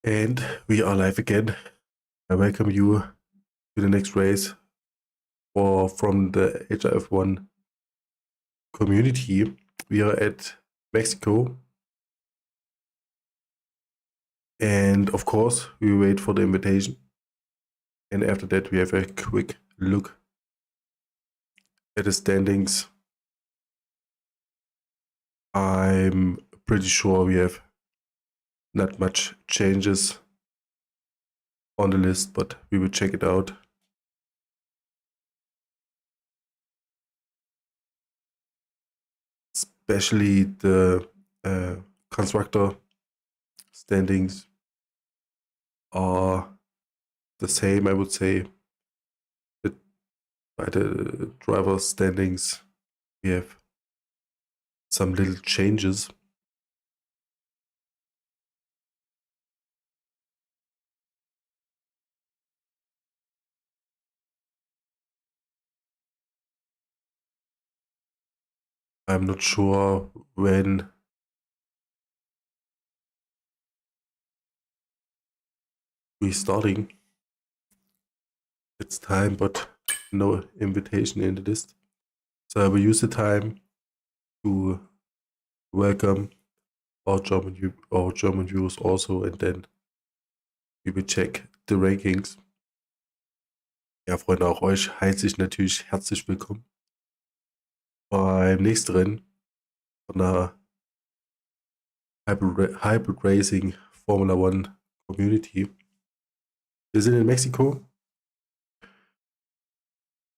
And we are live again. I welcome you to the next race from the HRF1 community. We are at Mexico. And of course, we wait for the invitation. And after that, we have a quick look at the standings. I'm pretty sure we have not much changes on the list, but we will check it out. Especially the constructor standings are the same, I would say. By the driver standings, we have some little changes. I'm not sure when we're starting. It's time, but no invitation in the list. So I will use the time to welcome our German viewers also, and then we will check the rankings. Ja, Freunde, auch euch heiße ich natürlich herzlich willkommen beim nächsten Rennen von der Hybrid Racing Formula 1 Community. Wir sind in Mexiko.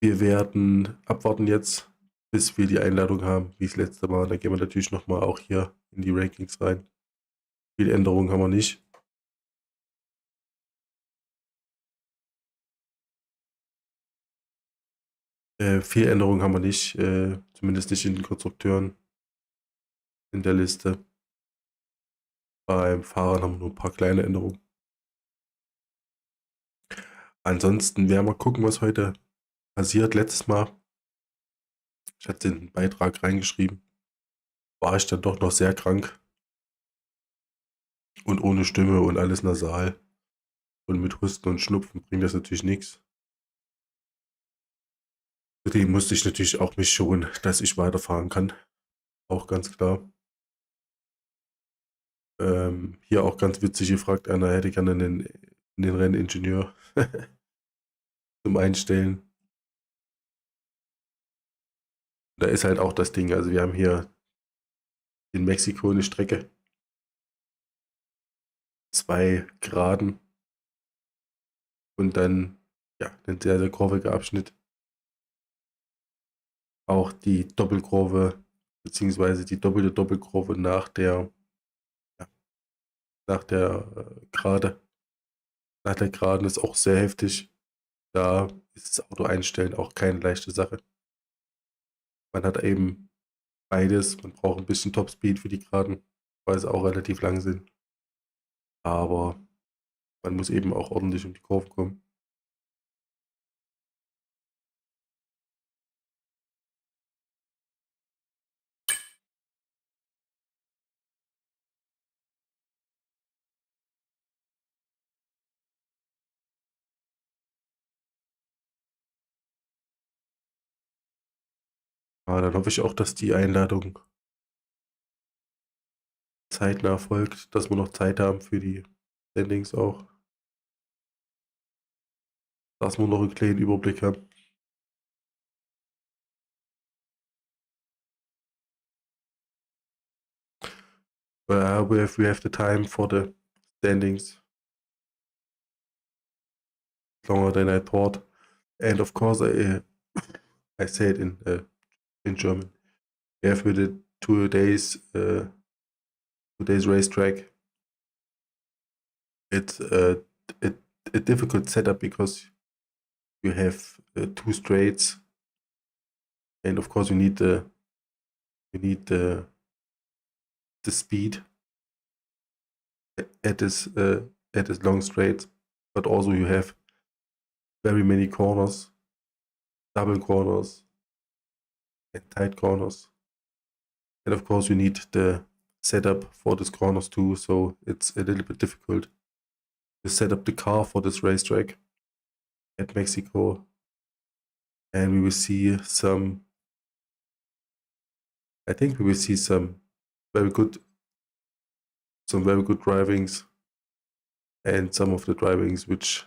Wir werden abwarten jetzt, bis wir die Einladung haben, wie das letzte Mal. Da gehen wir natürlich nochmal auch hier in die Rankings rein. Viele Änderungen haben wir nicht. Viel Änderungen haben wir nicht, zumindest nicht in den Konstrukteuren in der Liste. Beim Fahrern haben wir nur ein paar kleine Änderungen. Ansonsten werden wir gucken, was heute passiert. Letztes Mal, ich hatte den Beitrag reingeschrieben, war ich dann doch noch sehr krank und ohne Stimme und alles nasal. Und mit Husten und Schnupfen bringt das natürlich nichts. Zudem musste ich natürlich auch mich schonen, dass ich weiterfahren kann. Auch ganz klar. Hier auch ganz witzig gefragt, einer hätte gerne einen Renningenieur zum Einstellen. Da ist halt auch das Ding, also wir haben hier in Mexiko eine Strecke. 2 Geraden und dann ja, ein sehr, sehr kurviger Abschnitt. Auch die Doppelkurve, beziehungsweise die doppelte Doppelkurve nach der Gerade. Nach der Geraden ist auch sehr heftig. Da ist das Auto einstellen auch keine leichte Sache. Man hat eben beides. Man braucht ein bisschen Topspeed für die Geraden, weil sie auch relativ lang sind. Aber man muss eben auch ordentlich um die Kurve kommen. Aber dann hoffe ich auch, dass die Einladung zeitnah folgt, dass wir noch Zeit haben für die Standings auch. Dass wir noch einen kleinen Überblick haben. We have the time for the standings. Longer than I thought. And of course, I say it in German. We have with the 2 days racetrack. It's a difficult setup because you have 2 straights, and of course you need the speed at this long straight, but also you have very many corners, double corners, and tight corners, and of course you need the setup for these corners too, so it's a little bit difficult. set up the car for this racetrack at Mexico, and we will see some. I think we will see some very good drivings, and some of the drivings which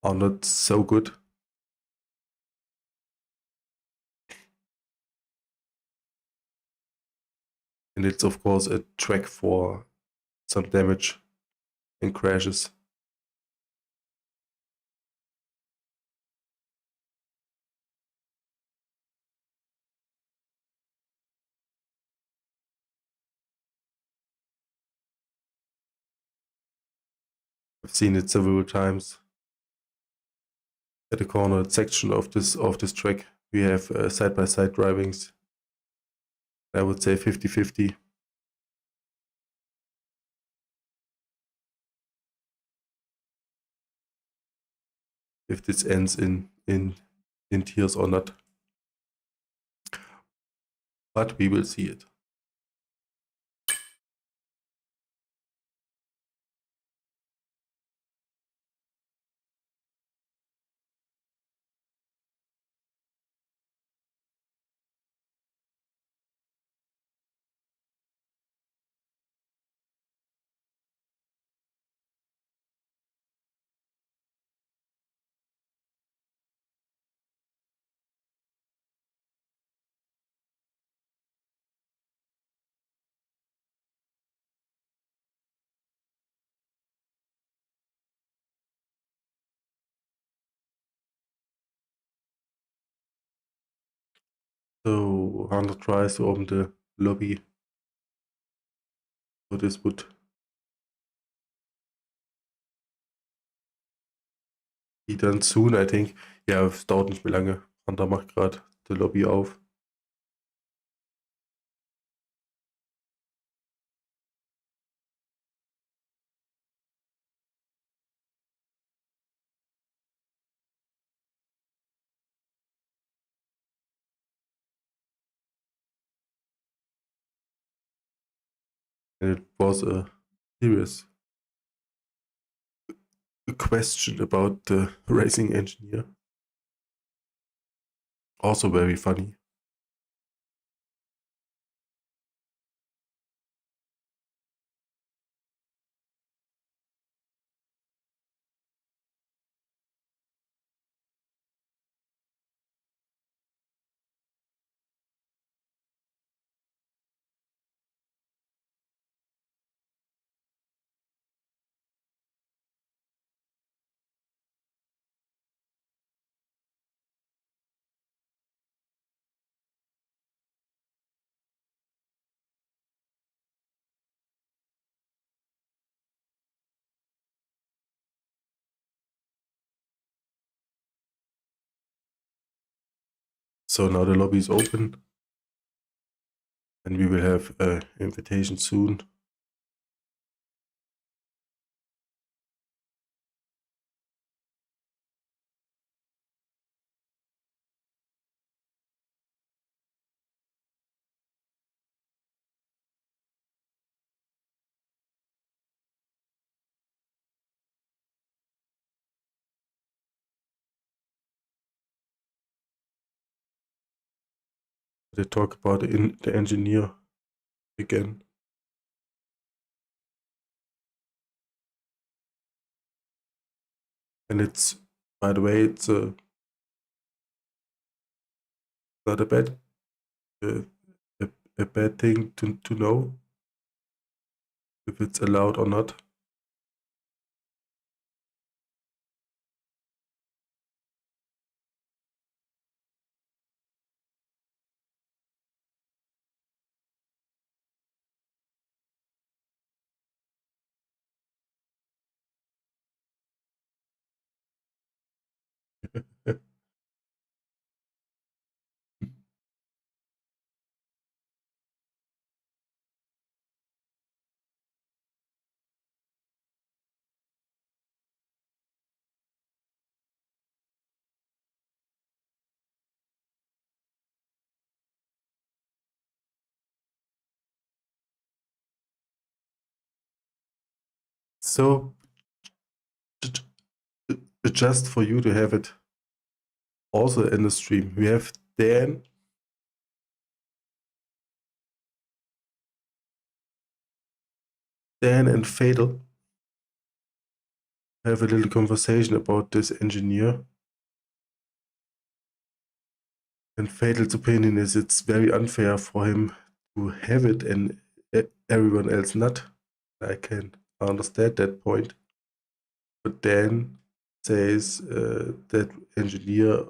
are not so good. And it's of course a track for some damage and crashes. I've seen it several times. At the corner section of this track, we have side-by-side drivings. I would say 50-50. If this ends in tears or not. But we will see it. So Hunter tries to open the lobby. So this would be done soon, I think. Ja, es dauert nicht mehr lange. Hunter macht gerade die Lobby auf. And it was a serious question about the racing engineer. Also very funny. So now the lobby is open, and we will have an invitation soon. They talk about the engineer again. And it's, by the way, it's not a bad a bad thing to know if it's allowed or not. So just for you to have it also in the stream. We have Dan. Dan and Fatal have a little conversation about this engineer. And Fatal's opinion is it's very unfair for him to have it and everyone else not. I can understand that point. But Dan says that engineer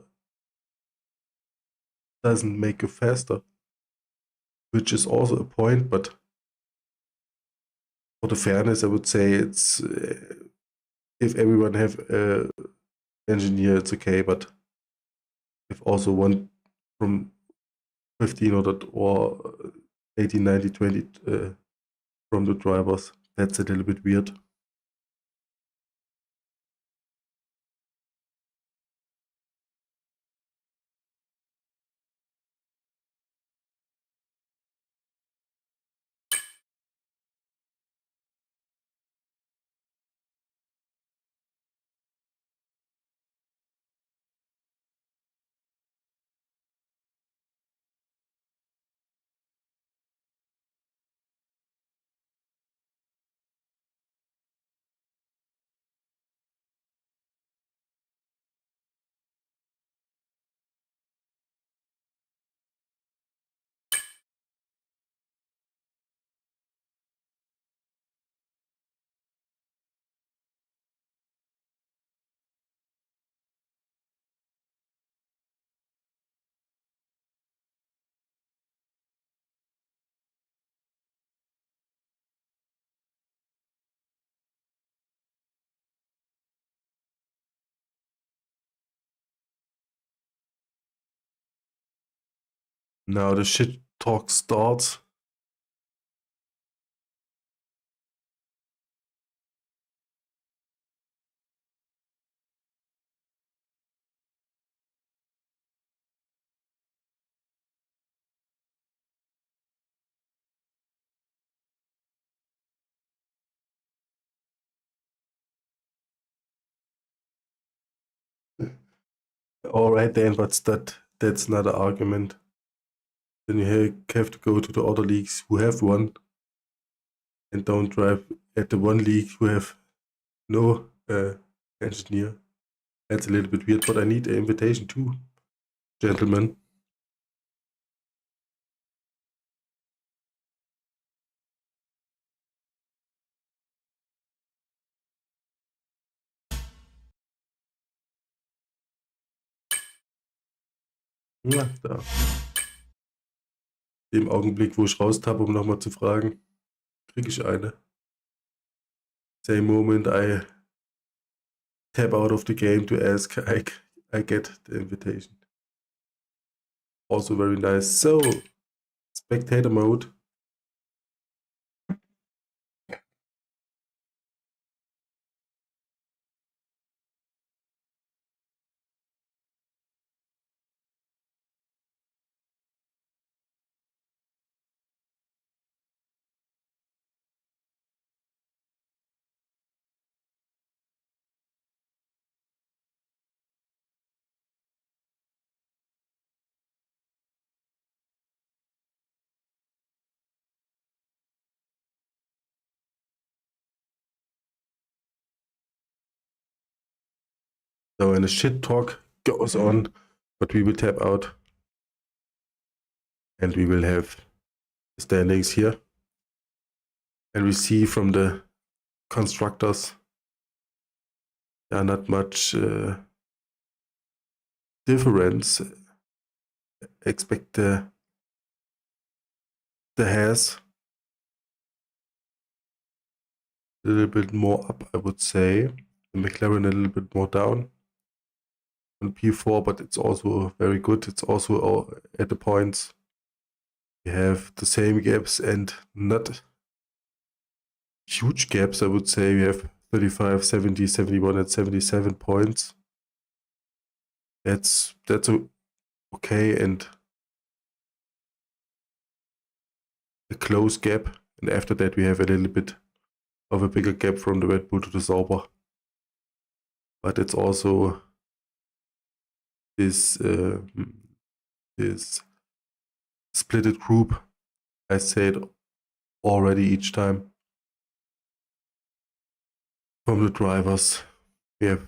doesn't make you faster, which is also a point, but for the fairness, I would say it's if everyone have engineer, it's okay, but if also one from 15 or 18, 90, 20 from the drivers, that's a little bit weird. Now the shit talk starts. All right then, but that's not an argument. Then you have to go to the other leagues who have one and don't drive at the one league who have no engineer. That's a little bit weird, but I need an invitation too, gentlemen. Ja, da. Im Augenblick, wo ich raustappe, um nochmal zu fragen, kriege ich eine. Same moment I tap out of the game to ask, I get the invitation. Also very nice. So, spectator mode. So, and the shit talk goes on, but we will tap out and we will have the standings here. And we see from the constructors there are not much difference. Expect the Haas a little bit more up, I would say. The McLaren a little bit more down on P4, but it's also very good. It's also at the points. We have the same gaps and not huge gaps, I would say. We have 35, 70, 71, and 77 points. That's okay, and a close gap. And after that, we have a little bit of a bigger gap from the Red Bull to the Sauber. but it's also this splitted group. I said already each time. From the drivers, we have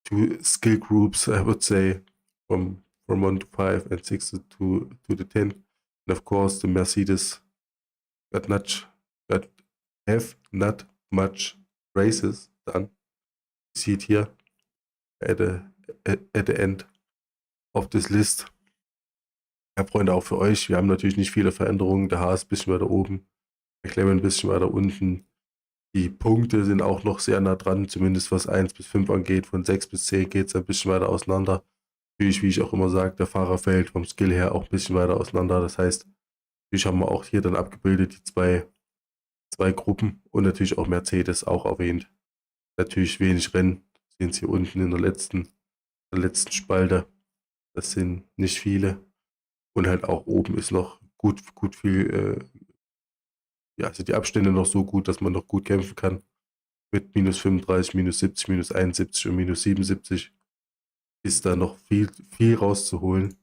2 skill groups, I would say, from 1 to 5 and 6 to the 10. And of course, the Mercedes have not much races done. You see it here at the end of this list. Ja, Freunde, auch für euch, wir haben natürlich nicht viele Veränderungen. Der H ist ein bisschen weiter oben, der Clever ein bisschen weiter unten. Die Punkte sind auch noch sehr nah dran, zumindest was 1 bis 5 angeht. Von 6 bis 10 geht es ein bisschen weiter auseinander. Natürlich, wie ich auch immer sage, der Fahrer fällt vom Skill her auch ein bisschen weiter auseinander. Das heißt, natürlich haben wir auch hier dann abgebildet die zwei Gruppen und natürlich auch Mercedes auch erwähnt. Natürlich wenig Rennen, sehen Sie hier unten in der letzten Spalte. Das sind nicht viele. Und halt auch oben ist noch gut viel, sind die Abstände noch so gut, dass man noch gut kämpfen kann. Mit minus 35, minus 70, minus 71 und minus 77 ist da noch viel rauszuholen.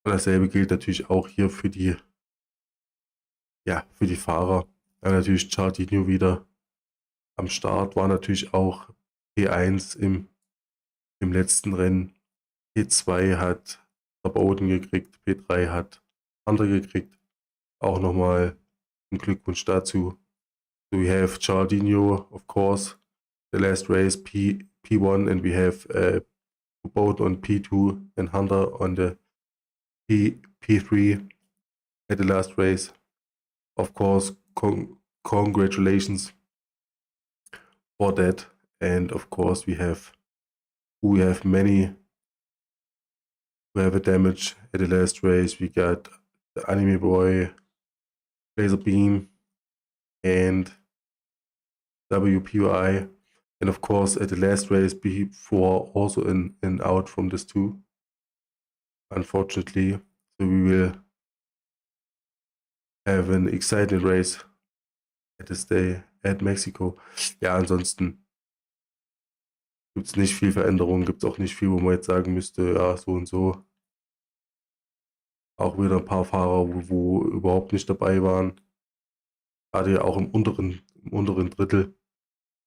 Und dasselbe gilt natürlich auch hier für die Fahrer. Ja, natürlich CHARLDINHO wieder am Start, war natürlich auch P1 im letzten Rennen. P2 hat der BOWDEN gekriegt, P3 hat HUNTER gekriegt. Auch nochmal ein Glückwunsch dazu. So we have CHARLDINHO, of course, the last race P1, and we have BOWDEN on P2 and HUNTER on the P3 at the last race. Of course, congratulations for that. And of course, we have many who have a damage at the last race. We got the Anime Boy, Laser Beam, and WPUI. And of course, at the last race, before also an out from this too, unfortunately. So we will have an exciting race at this day at Mexico. Ja, ansonsten gibt es nicht viel Veränderung, gibt es auch nicht viel, wo man jetzt sagen müsste, ja, so und so. Auch wieder ein paar Fahrer, wo überhaupt nicht dabei waren. Gerade auch im unteren Drittel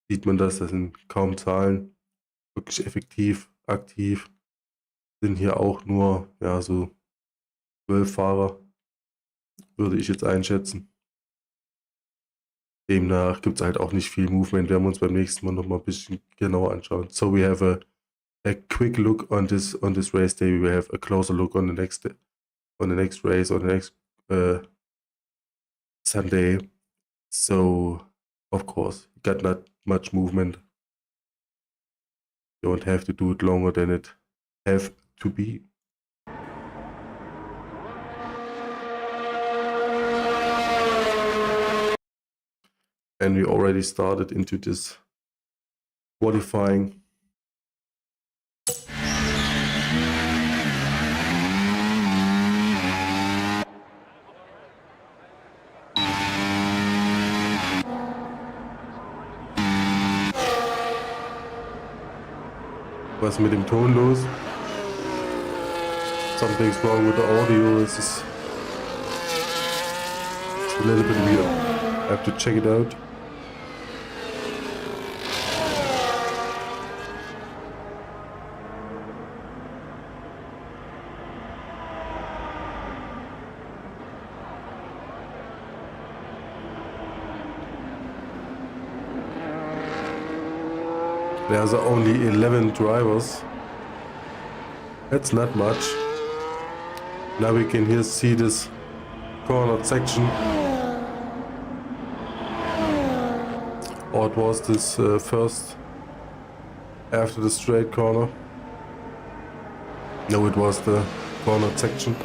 sieht man das sind kaum Zahlen. Wirklich effektiv, aktiv. Sind hier auch nur, ja, so 12 Fahrer, würde ich jetzt einschätzen. Demnach gibt es halt auch nicht viel Movement. Werden wir uns beim nächsten Mal nochmal ein bisschen genauer anschauen. So we have a quick look on this race day. We will have a closer look on the next race, on the next Sunday. So of course, got not much movement. Don't have to do it longer than it have to be. And we already started into this qualifying. Was mit dem Ton los? Something's wrong with the audio. It's a little bit weird. I have to check it out. There's only 11 drivers. That's not much. Now we can here see this cornered section. Or it was this first after the straight corner. No, it was the cornered section.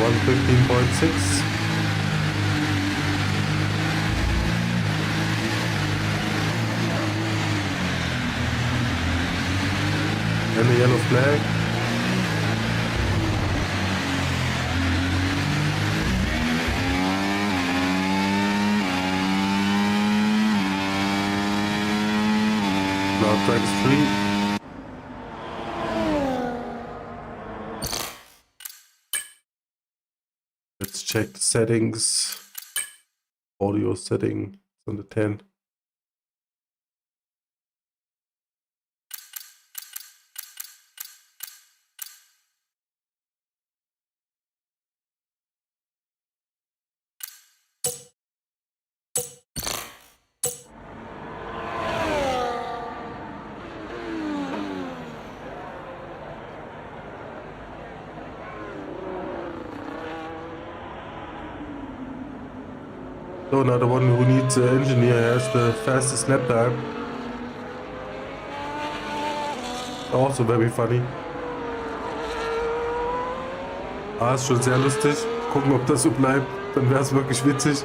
115.6. And a yellow flag. Now track is free. Let's check the settings. Audio setting on the 10. So now the one who needs an engineer has the fastest lap time. Also very funny. Ist schon sehr lustig. Gucken, ob das so bleibt. Dann wäre es wirklich witzig.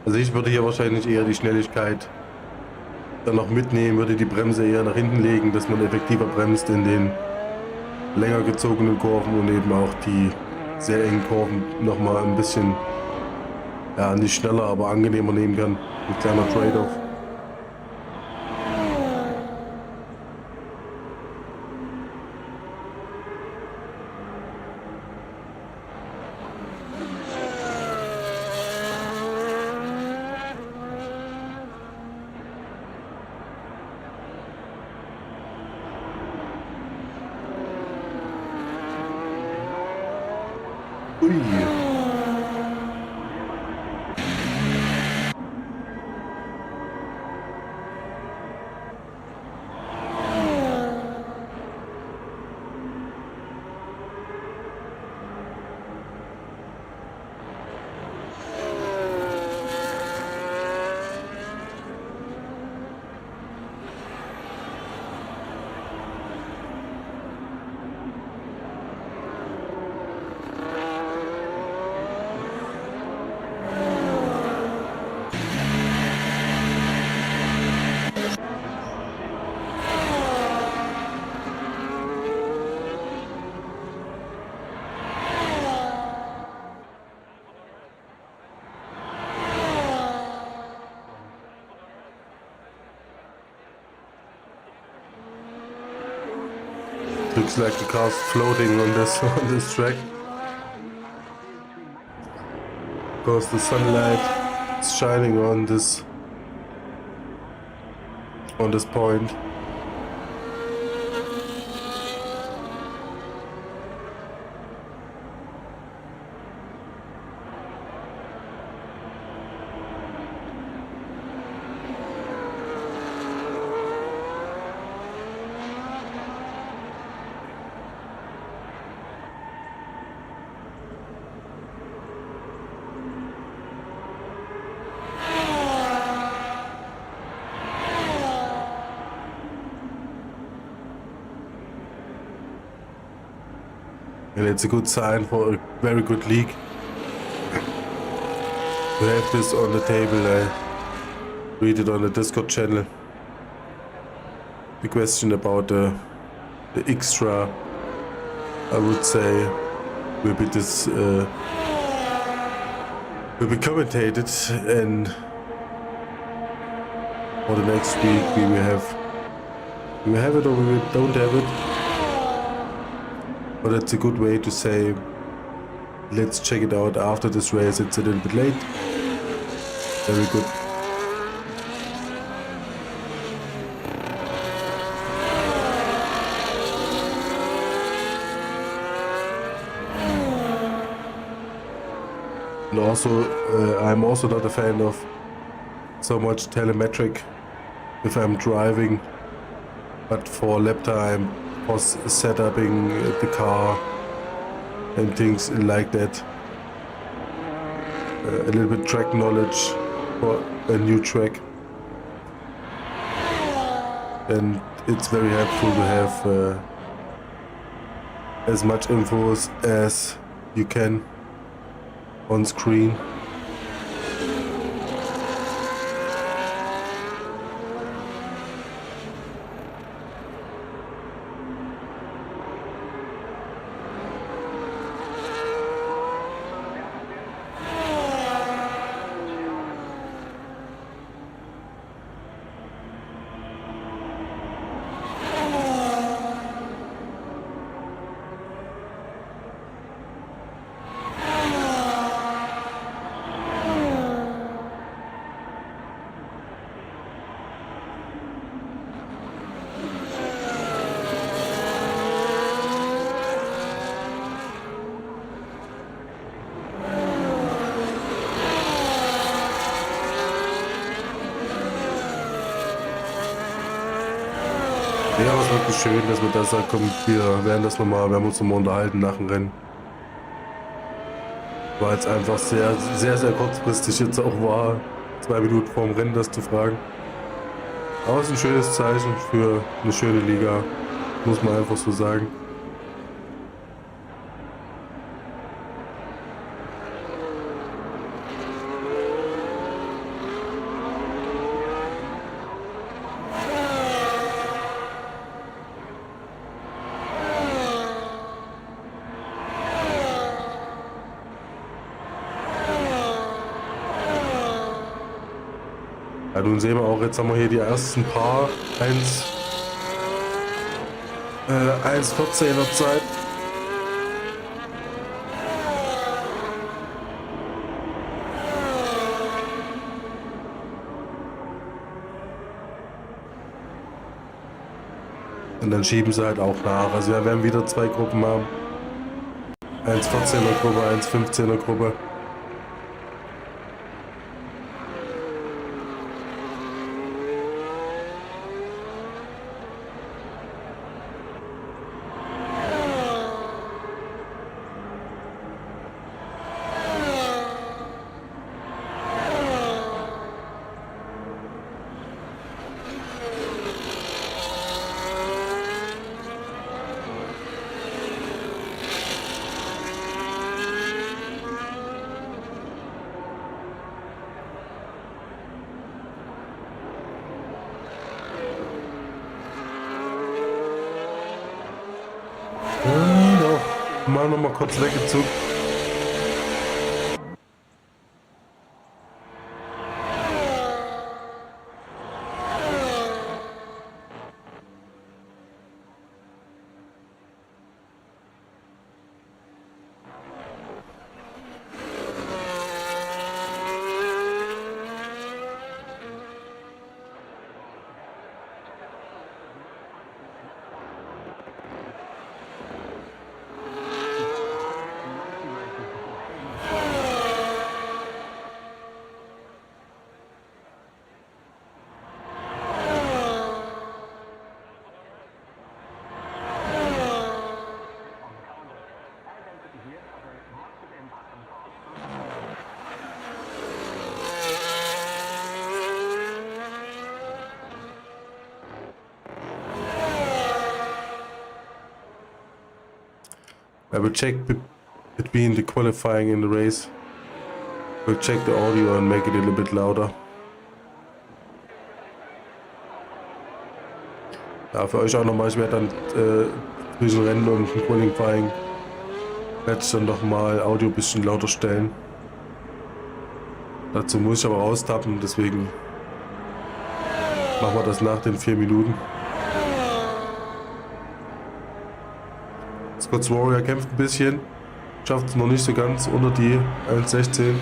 Also ich würde hier wahrscheinlich eher die Schnelligkeit dann noch mitnehmen, würde die Bremse eher nach hinten legen, dass man effektiver bremst in den länger gezogenen Kurven und eben auch die sehr engen Kurven nochmal ein bisschen, ja, nicht schneller, aber angenehmer nehmen kann. Ein kleiner Trade-off. Ui. Looks like the car's floating on this track. Because the sunlight is shining on this point. And it's a good sign for a very good leak. We have this on the table. I read it on the Discord channel. The question about the extra, I would say, will be commentated, and for the next week we will have it or we don't have it. But it's a good way to say, let's check it out after this race. It's a little bit late. Very good. And also, I'm also not a fan of so much telemetric if I'm driving, but for lap time, for setuping the car and things like that. A little bit track knowledge for a new track. And it's very helpful to have as much info as you can on screen. Ja, aber es ist wirklich schön, dass wir das kommen. Wir werden uns nochmal unterhalten nach dem Rennen. Weil es einfach sehr, sehr, sehr kurzfristig jetzt auch war, 2 Minuten vorm Rennen das zu fragen. Aber es ist ein schönes Zeichen für eine schöne Liga, muss man einfach so sagen. Ja, nun sehen wir auch, jetzt haben wir hier die ersten paar 1,14er Zeit. Und dann schieben sie halt auch nach. Also wir werden wieder 2 Gruppen haben. 1,14er Gruppe, 1,15er Gruppe. Mal noch mal kurz weggezogen. I will check between the qualifying and the race. We'll check the audio and make it a little bit louder. Ja, für euch auch nochmal, ich werde dann zwischen Rennen und Qualifying werde ich dann nochmal Audio ein bisschen lauter stellen. Dazu muss ich aber raustappen, deswegen Machen wir das nach den 4 Minuten. Scott's Warrior kämpft ein bisschen. Schafft es noch nicht so ganz unter die 1,16.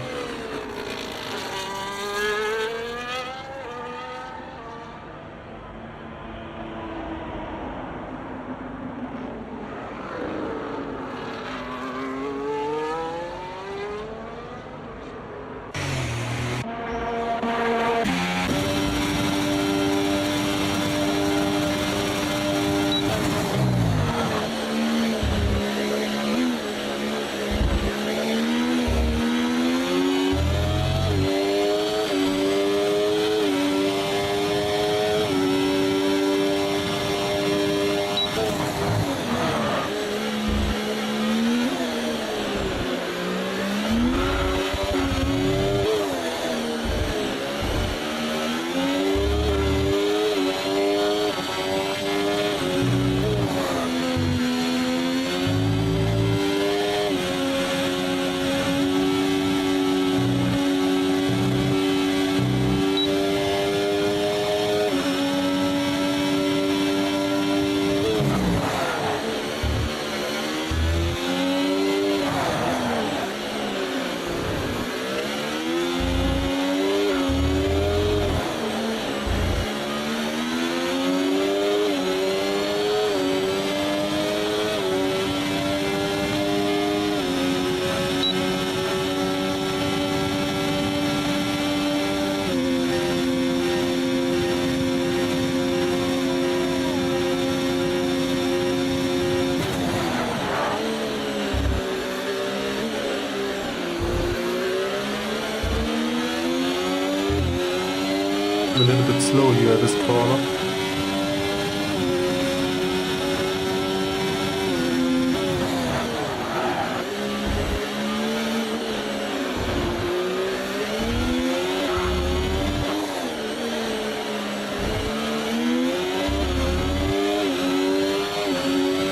A little bit slow here at this corner.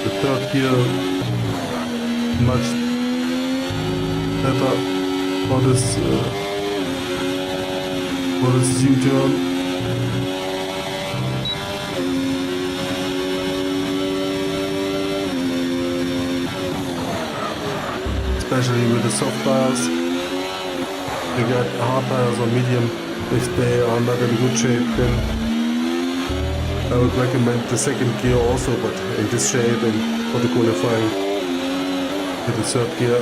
The third gear much better for this U-turn. Especially with the soft tires. You get hard tires or medium. If they are not in good shape, then I would recommend the second gear also, but in this shape and for the qualifying with the third gear.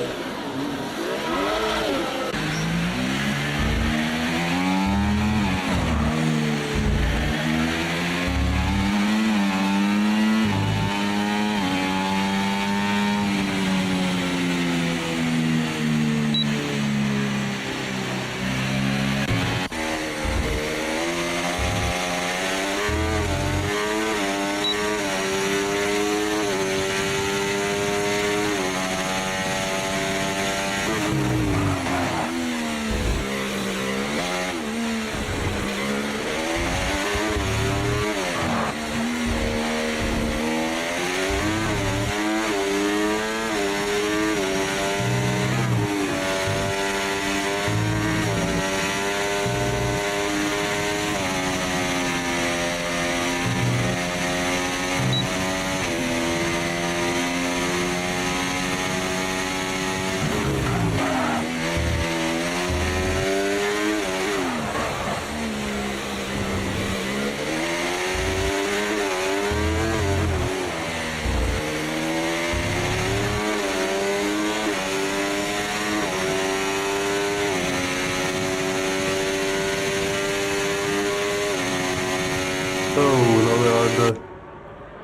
So now we are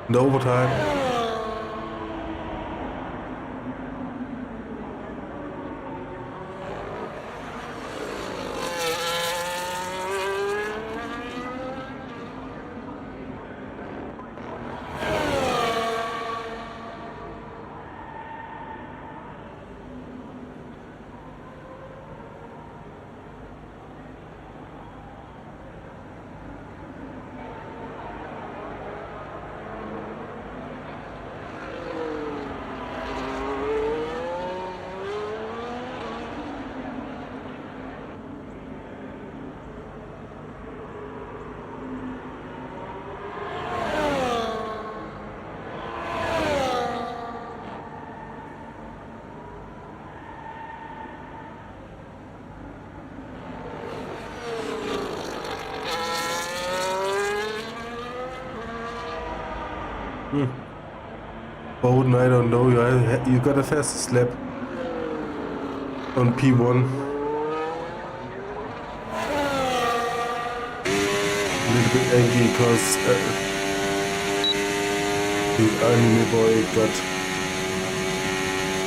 in the overtime. Bowden, I don't know. You got a fast lap on P1. A little bit angry because the anime boy got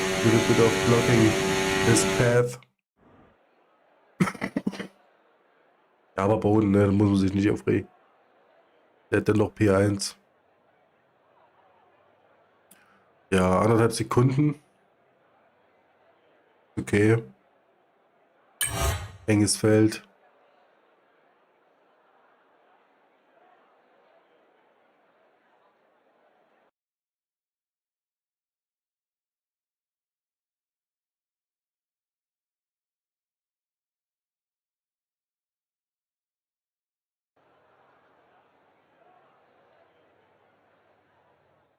a little bit of blocking his path. Ja, aber Bowden, ne, da muss man sich nicht aufregen. Der hat dann noch P1. Ja, 1,5 Sekunden. Okay. Enges Feld.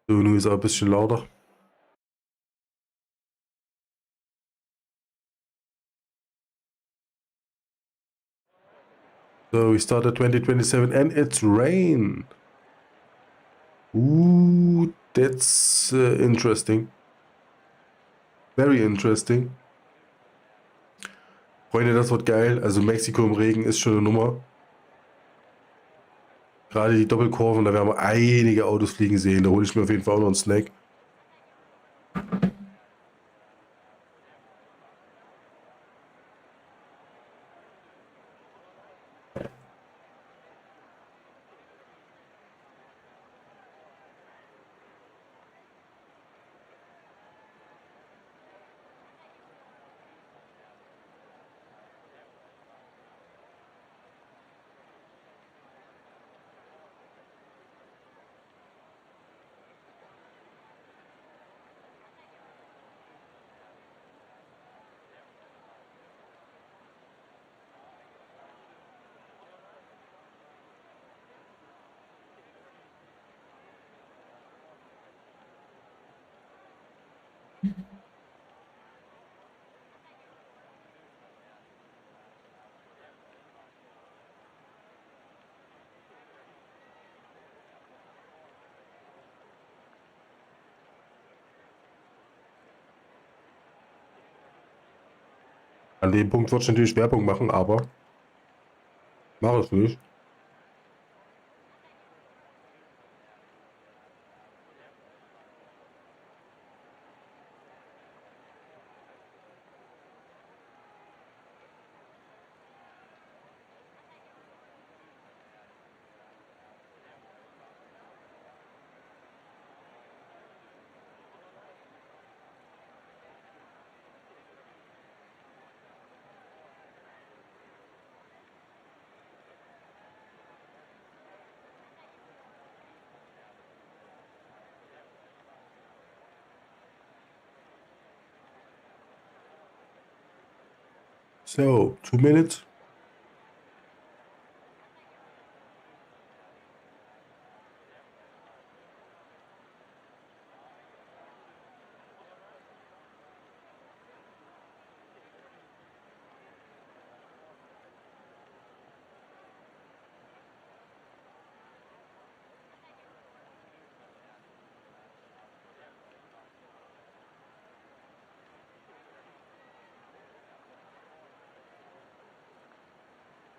So, nun ist er ein bisschen lauter. So we started 2027 and it's rain. Ooh, that's interesting. Very interesting. Freunde, das wird geil. Also Mexiko im Regen ist schon eine Nummer. Gerade die Doppelkurven, da werden wir einige Autos fliegen sehen. Da hole ich mir auf jeden Fall auch noch einen Snack. An dem Punkt würde ich natürlich Werbung machen, aber mache es nicht. So, 2 minutes.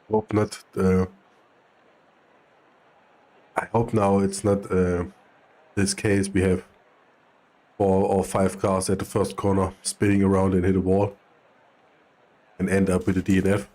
Hope not. I hope now it's not this case. We have 4 or 5 cars at the first corner spinning around and hit a wall and end up with a DNF.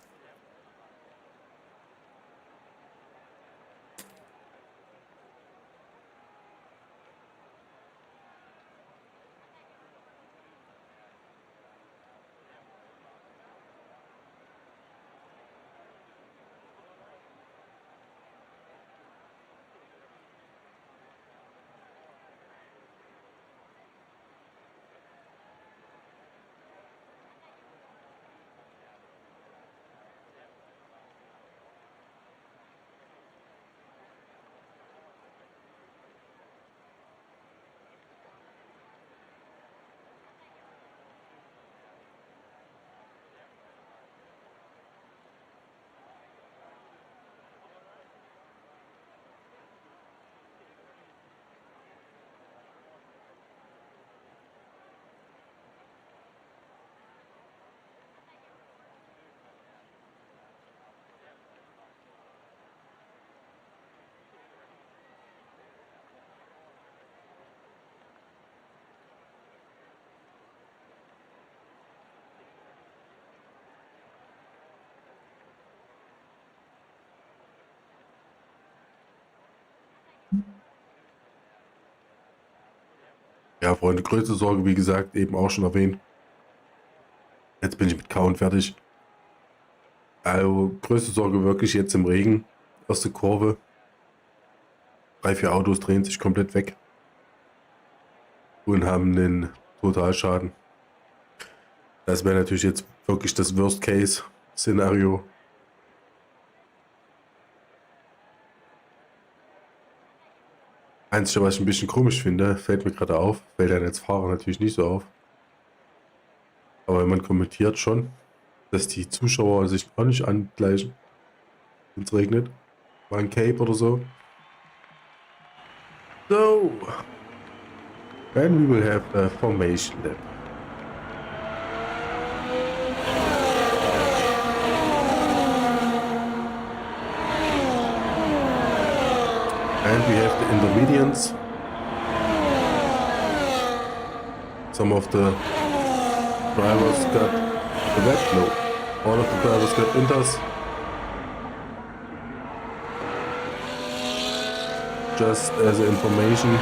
Ja, Freunde, größte Sorge, wie gesagt, eben auch schon erwähnt. Jetzt bin ich mit Kauen fertig. Also, größte Sorge wirklich jetzt im Regen. Erste Kurve. 3, 4 Autos drehen sich komplett weg. Und haben einen Totalschaden. Das wäre natürlich jetzt wirklich das Worst-Case-Szenario. Einzige, was ich ein bisschen komisch finde, fällt mir gerade auf, fällt dann als Fahrer natürlich nicht so auf. Aber man kommentiert schon, dass die Zuschauer sich auch nicht angleichen, wenn es regnet. Mal ein Cape oder so. So. And we will have a formation lap. And we have the intermediates. Some of the drivers got the wet. No. All of the drivers got inters. Just as information.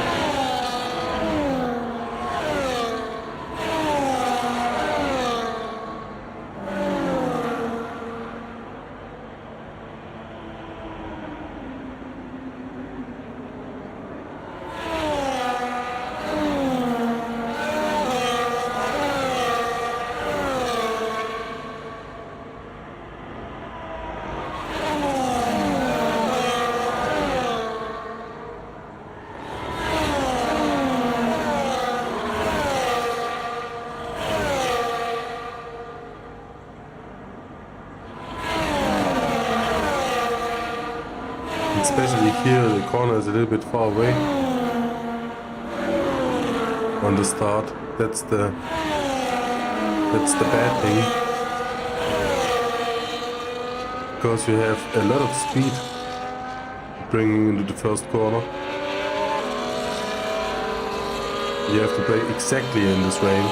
Especially here, the corner is a little bit far away on the start. That's the bad thing, because you have a lot of speed bringing into the first corner. You have to brake exactly in this rain.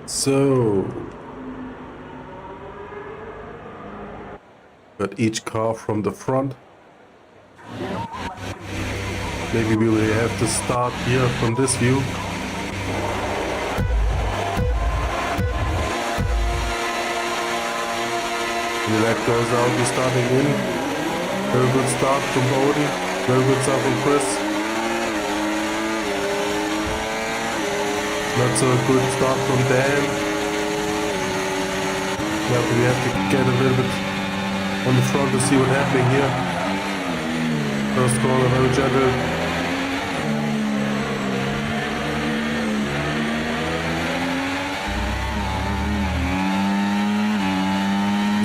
So, got each car from the front. Maybe we will have to start here from this view. And the lap goes out, we're starting in. Very good start from BOWDEN, very good start from Chris. Not so good start from Dan. Yeah, we have to get a little bit on the front to see what's happening here. First corner, very gentle.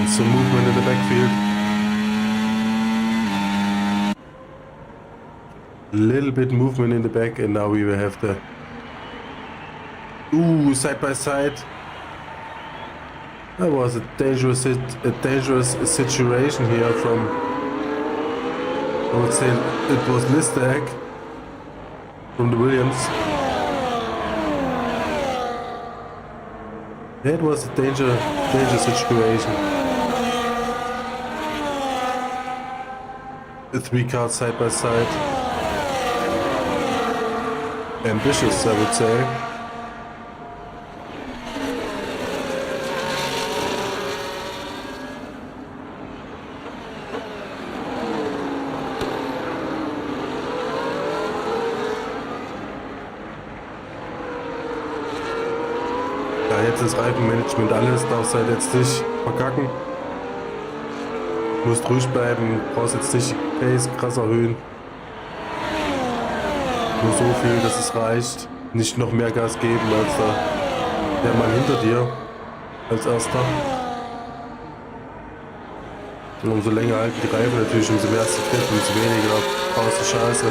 And some movement in the backfield. Little bit movement in the back, and now we will have the side by side. That was a dangerous situation here from, I would say it was LISTAEGG from the Williams. That was a dangerous situation. The 3 cars side by side. Ambitious, I would say. Jetzt ist Reifenmanagement alles, darfst halt jetzt nicht verkacken. Musst ruhig bleiben, brauchst jetzt nicht Pace krass erhöhen. Nur so viel, dass es reicht. Nicht noch mehr Gas geben als der Mann hinter dir als erster. Und umso länger halten die Reifen natürlich, umso mehr ist der Grip, umso weniger brauchst du Scheiße.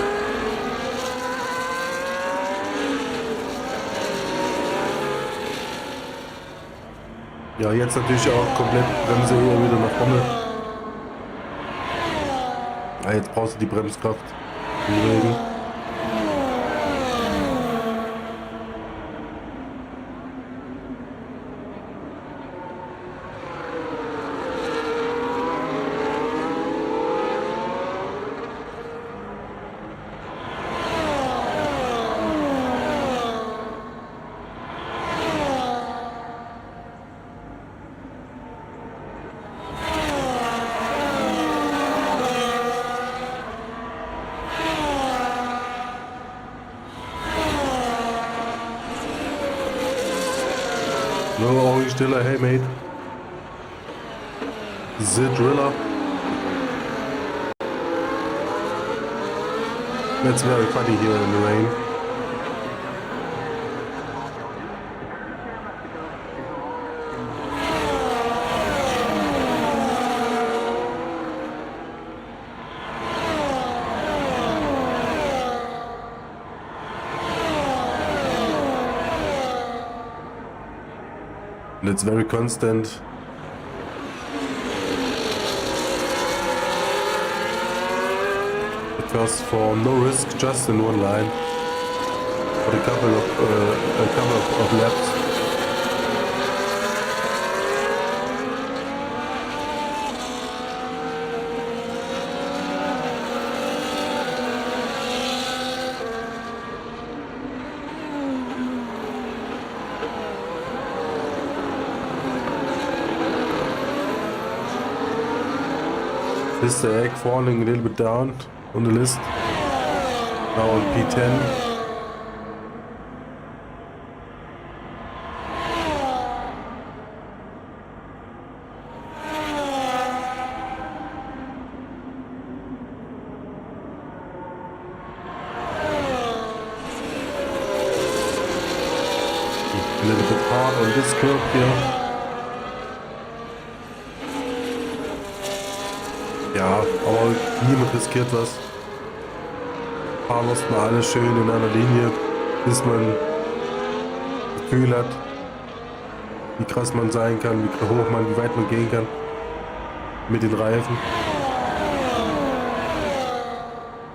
Ja, jetzt natürlich auch komplett Bremse eher wieder nach vorne. Ja, jetzt brauchst du die Bremskraft. Regen. No orange driller, hey mate. The driller. That's very funny here in the rain. And it's very constant. At first for no risk, just in one line. For a couple of laps. LISTAEGG falling a little bit down on the list. Now on P10. A little bit hard on this curve here. Ja, aber niemand riskiert was. Fahren muss man alles schön in einer Linie, bis man das Gefühl hat, wie krass man sein kann, wie hoch man, wie weit man gehen kann mit den Reifen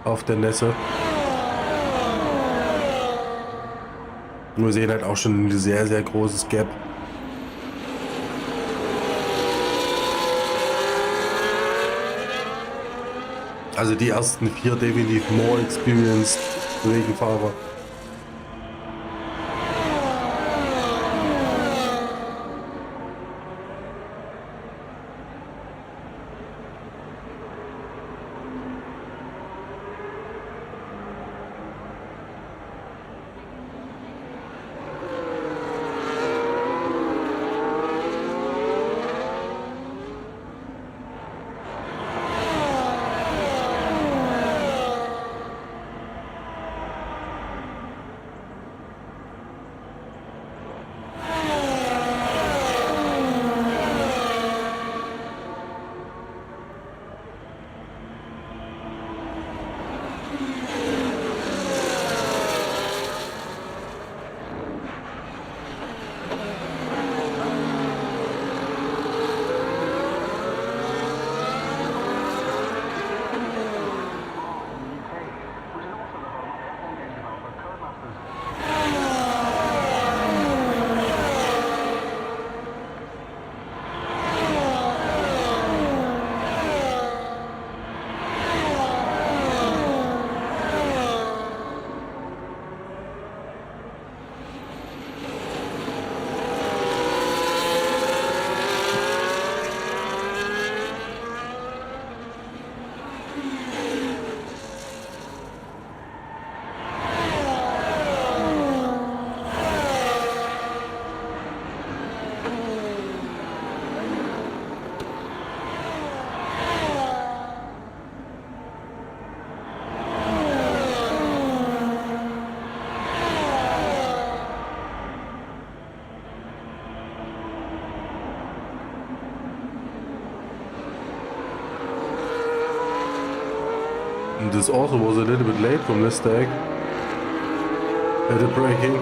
auf der Nässe. Und wir sehen halt auch schon ein sehr, sehr großes Gap. Also die ersten 4 definitiv more experienced Regenfahrer. And this also was a little bit late from LISTAEGG at the braking.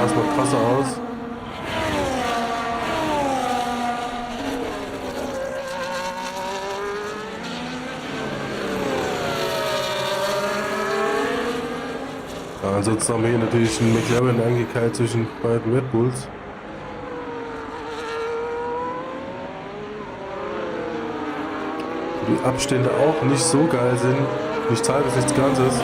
sah es noch krasser aus. Ja, ansonsten haben wir hier natürlich einen McLaren angekeilt zwischen beiden Red Bulls. Die Abstände auch nicht so geil sind. Nichts halbes, nichts Ganzes.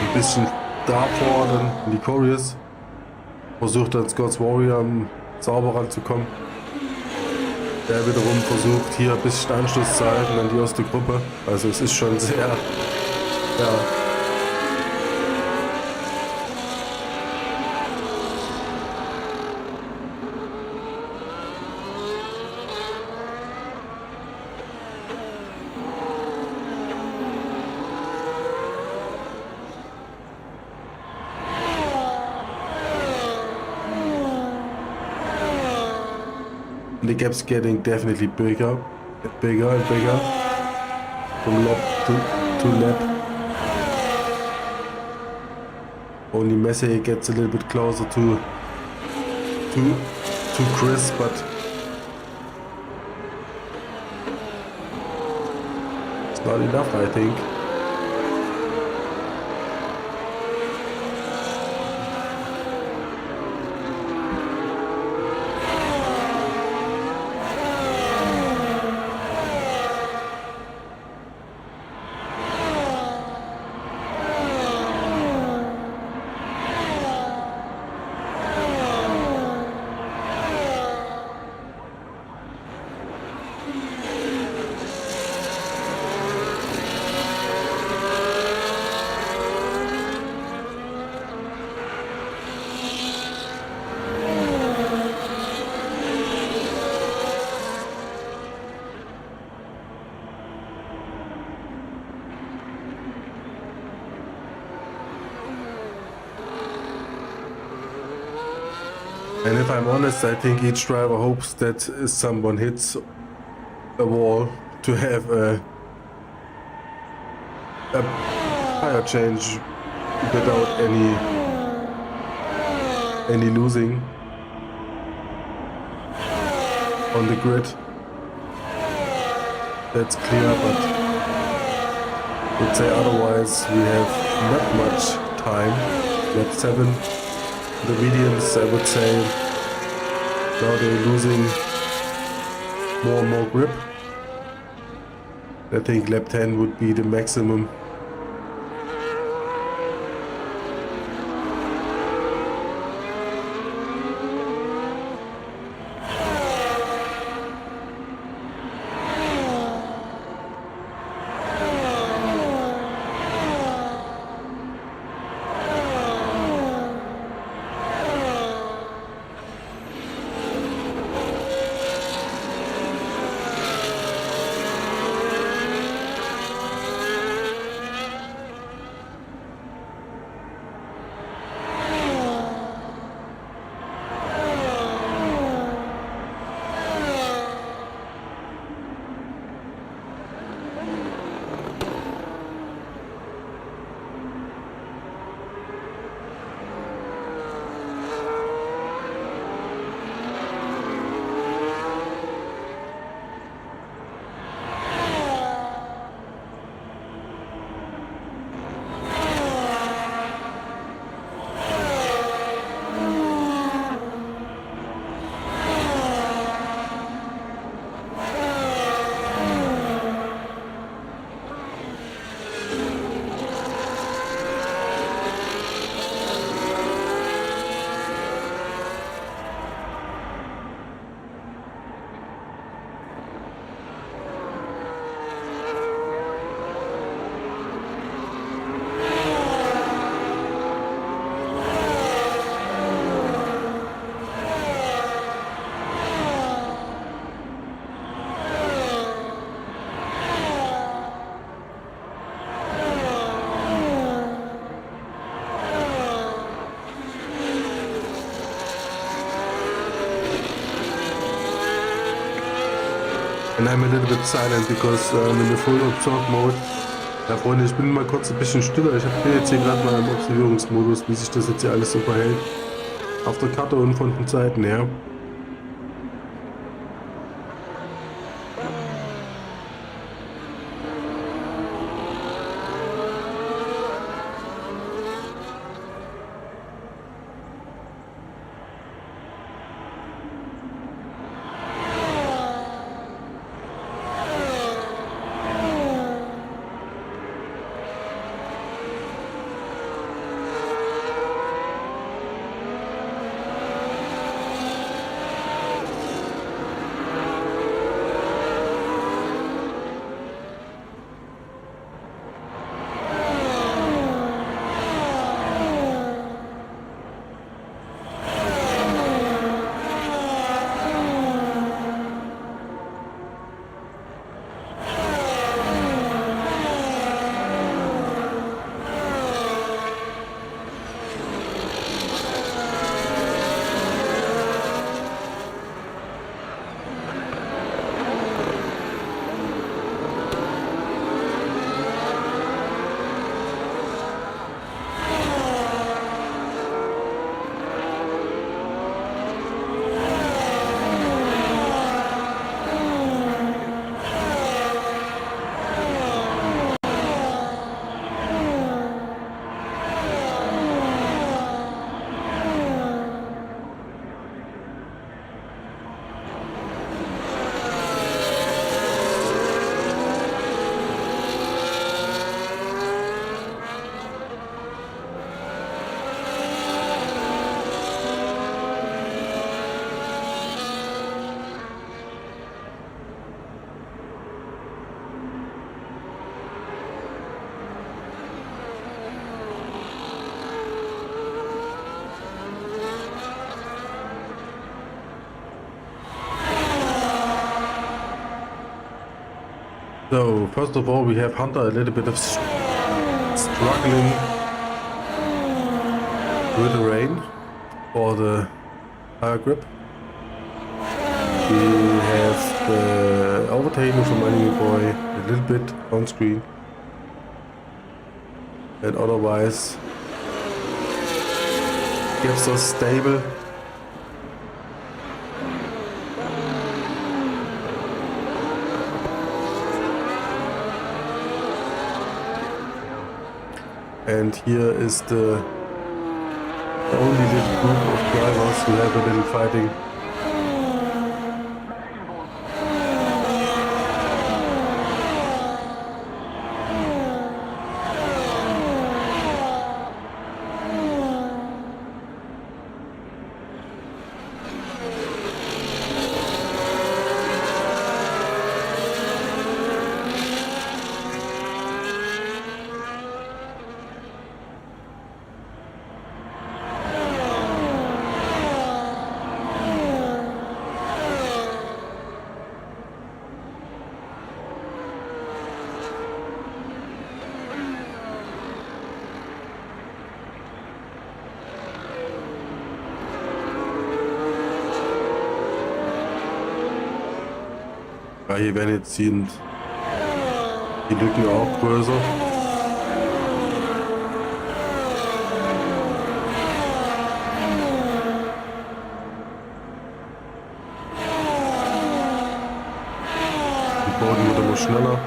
Ein bisschen davor dann LIEKORIUS. Versucht dann Scott's Warrior sauber ranzukommen. Der wiederum versucht hier ein bisschen Anschluss zu halten an die erste Gruppe. Also es ist schon sehr, ja. The gap's getting definitely bigger and bigger from lap to lap. Only MASSEY gets a little bit closer to Chris, but it's not enough, I think. And if I'm honest, I think each driver hopes that someone hits a wall to have a tire change without any losing on the grid. That's clear, but I would say otherwise we have not much time. Lap 7. The mediums, I would say, now they're losing more and more grip. I think lap 10 would be the maximum. And I'm a little bit silent because I'm in the full observe mode Ja, Freunde, ich bin mal kurz ein bisschen stiller. Ich bin jetzt hier gerade mal im Observierungsmodus, wie sich das jetzt hier alles so verhält. Auf der Karte und von den Seiten her. So, first of all, we have Hunter a little bit of struggling with the rain for the tire grip. We have the overtaking from Anime Boy a little bit on screen, and otherwise keeps us stable. And here is the only little group of drivers who have a little fighting. Ja, hier werden jetzt die Lücken auch größer. Die Boden wird immer schneller.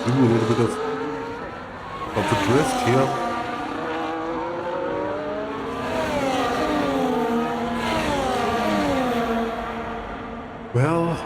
do a little bit of a drift here. Well,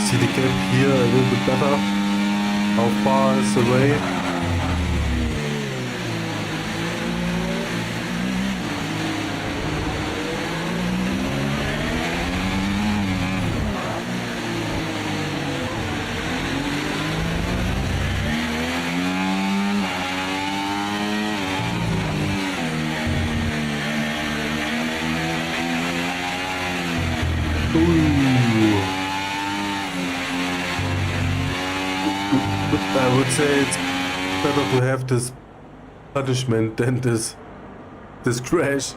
see the gap here a little bit better. How far is away? I would say it's better to have this punishment than this crash.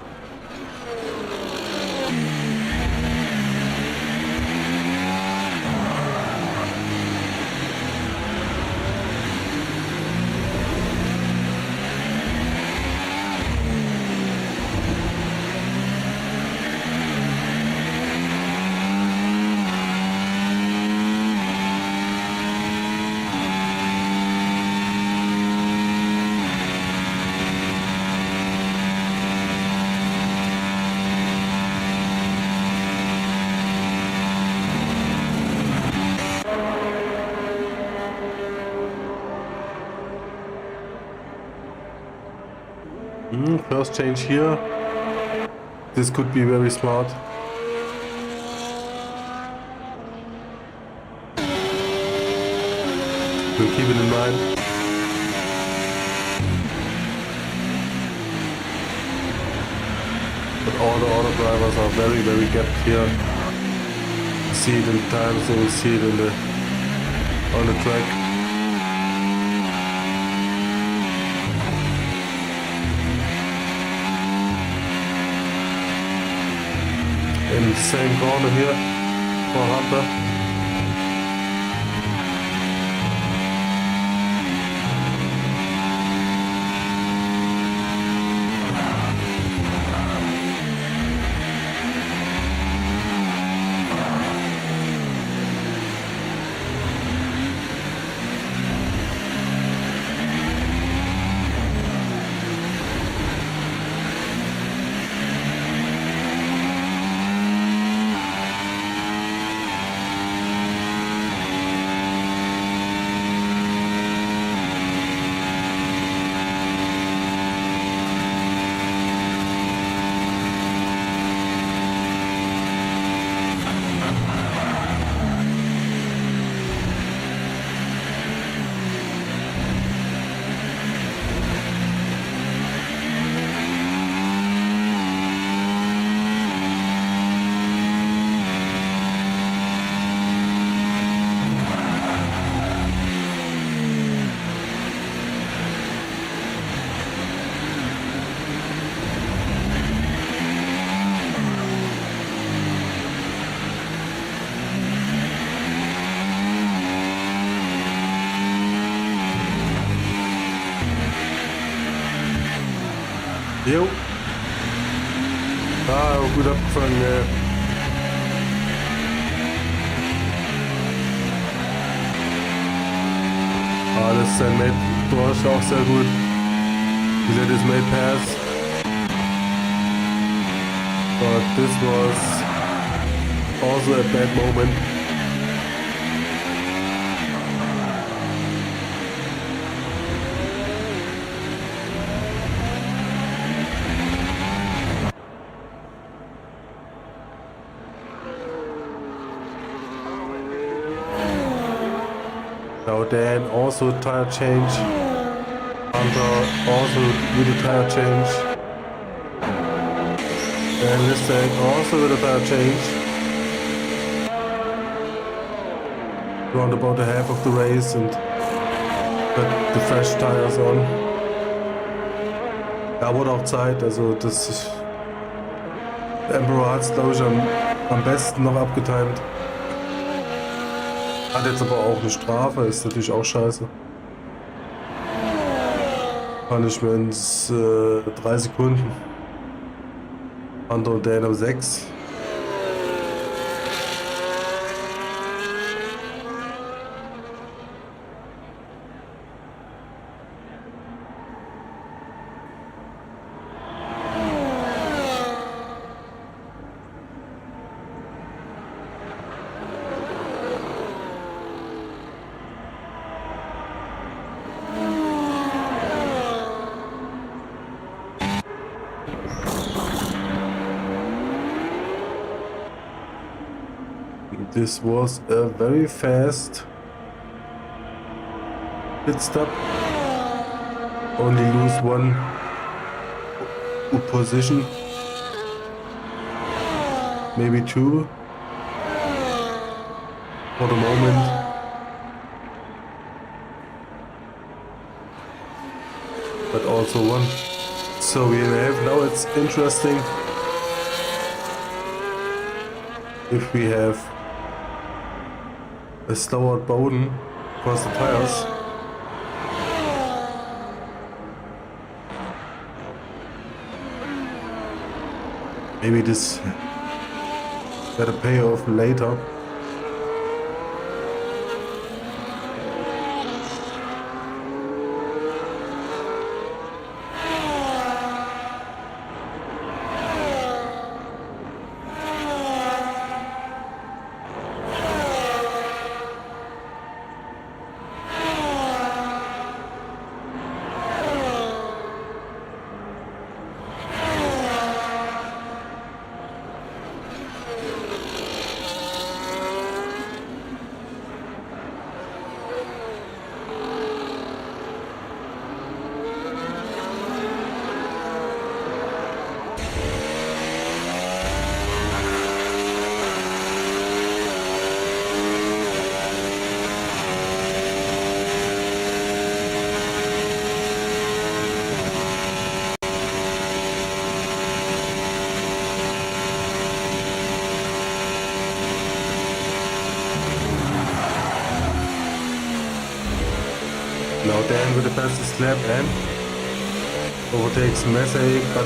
First change here. This could be very smart. We'll keep it in mind. But all the auto drivers are very gapped here. See it in the time, so we see it in on the track. In the same corner here for Hunter. Jo. Goed opgevangen. Das ist sein Mate-Dorsch auch sehr gut. He let his mate pass. But this was also a bad moment. Then also tire change. Hunter also with a tire change. And LISTAEGG also with a tire change. Around about the half of the race and got the fresh tires on. Ja, wurde auch Zeit, also das Emperor hat es, glaube ich, am besten noch abgetimt. Hat jetzt aber auch eine Strafe, ist natürlich auch scheiße. Punishments 3 Sekunden. Hunter und Dan am 6. This was a very fast pit stop. Only lose one position, maybe 2 for the moment. But also 1. So we have now, it's interesting if we have a slower Bowden across the tires. Maybe this better pay off later. Now Dan with the fastest lap and overtakes MASSEY, but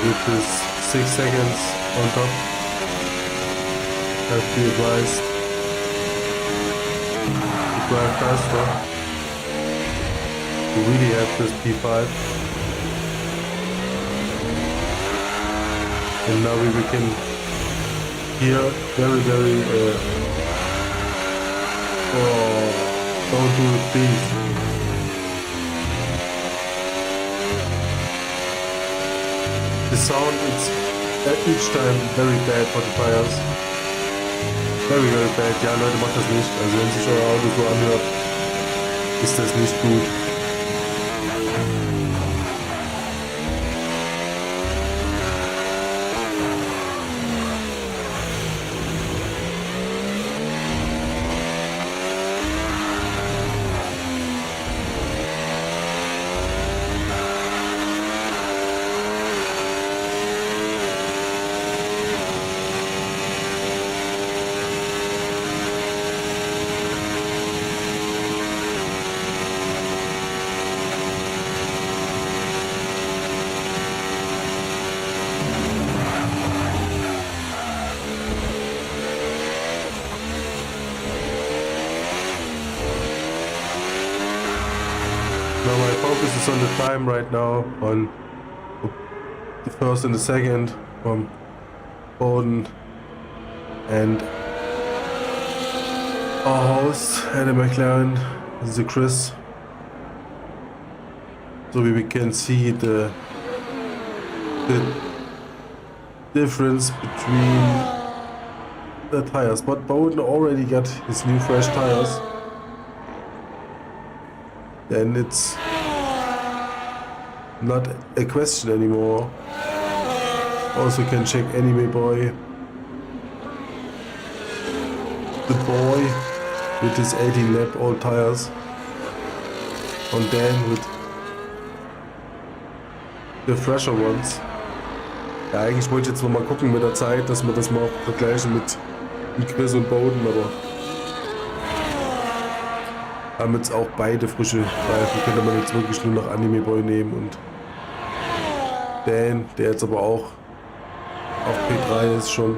with his 6 seconds on top, have to be advised to drive faster to really have this P5. And now we can hear very don't do it, please. The sound is each time very bad for the tires. Very bad. Ja, Leute, macht das nicht. Also wenn sich euer Auto so anhört, ist das nicht gut. Now my focus is on the time right now, on the first and the second from Bowden and our host at the McLaren, the Chris, so we can see the difference between the tires. But Bowden already got his new fresh tires. Then it's not a question anymore. Also can check Anime Boy, the boy with his 18 lap old tires, on Dan with the fresher ones. Ja, eigentlich wollte ich jetzt noch mal gucken mit der Zeit, dass wir das mal vergleichen mit Quiz und Bowden, aber haben jetzt auch beide frische Reifen, könnte man jetzt wirklich nur noch Anime Boy nehmen und Dan, der jetzt aber auch auf P3 ist schon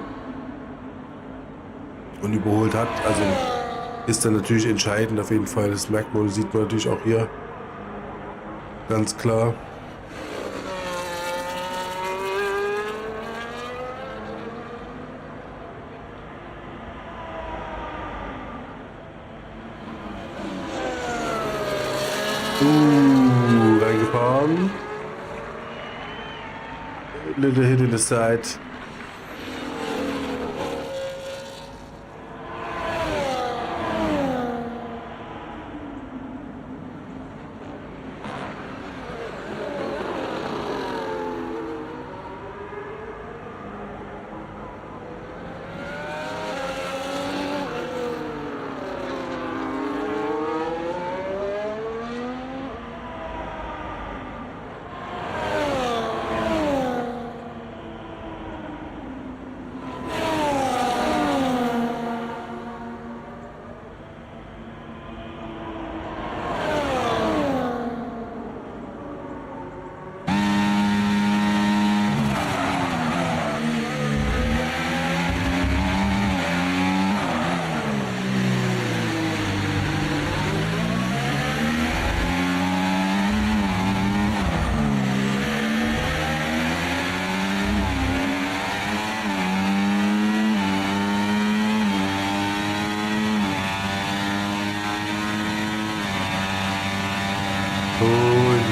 und überholt hat, also ist dann natürlich entscheidend auf jeden Fall, das merkt man, sieht man natürlich auch hier ganz klar. Reingefahren. Little hit in the side.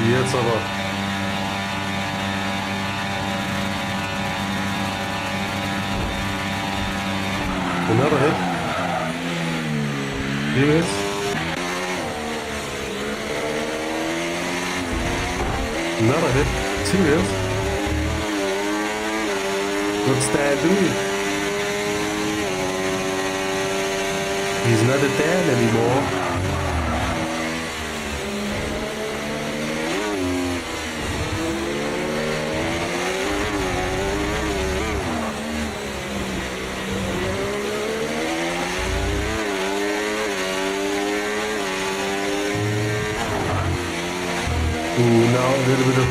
Jetzt aber. Another hit. Serious. Another hit. Serious. What's that doing? He's not a Dan anymore. Now a little bit of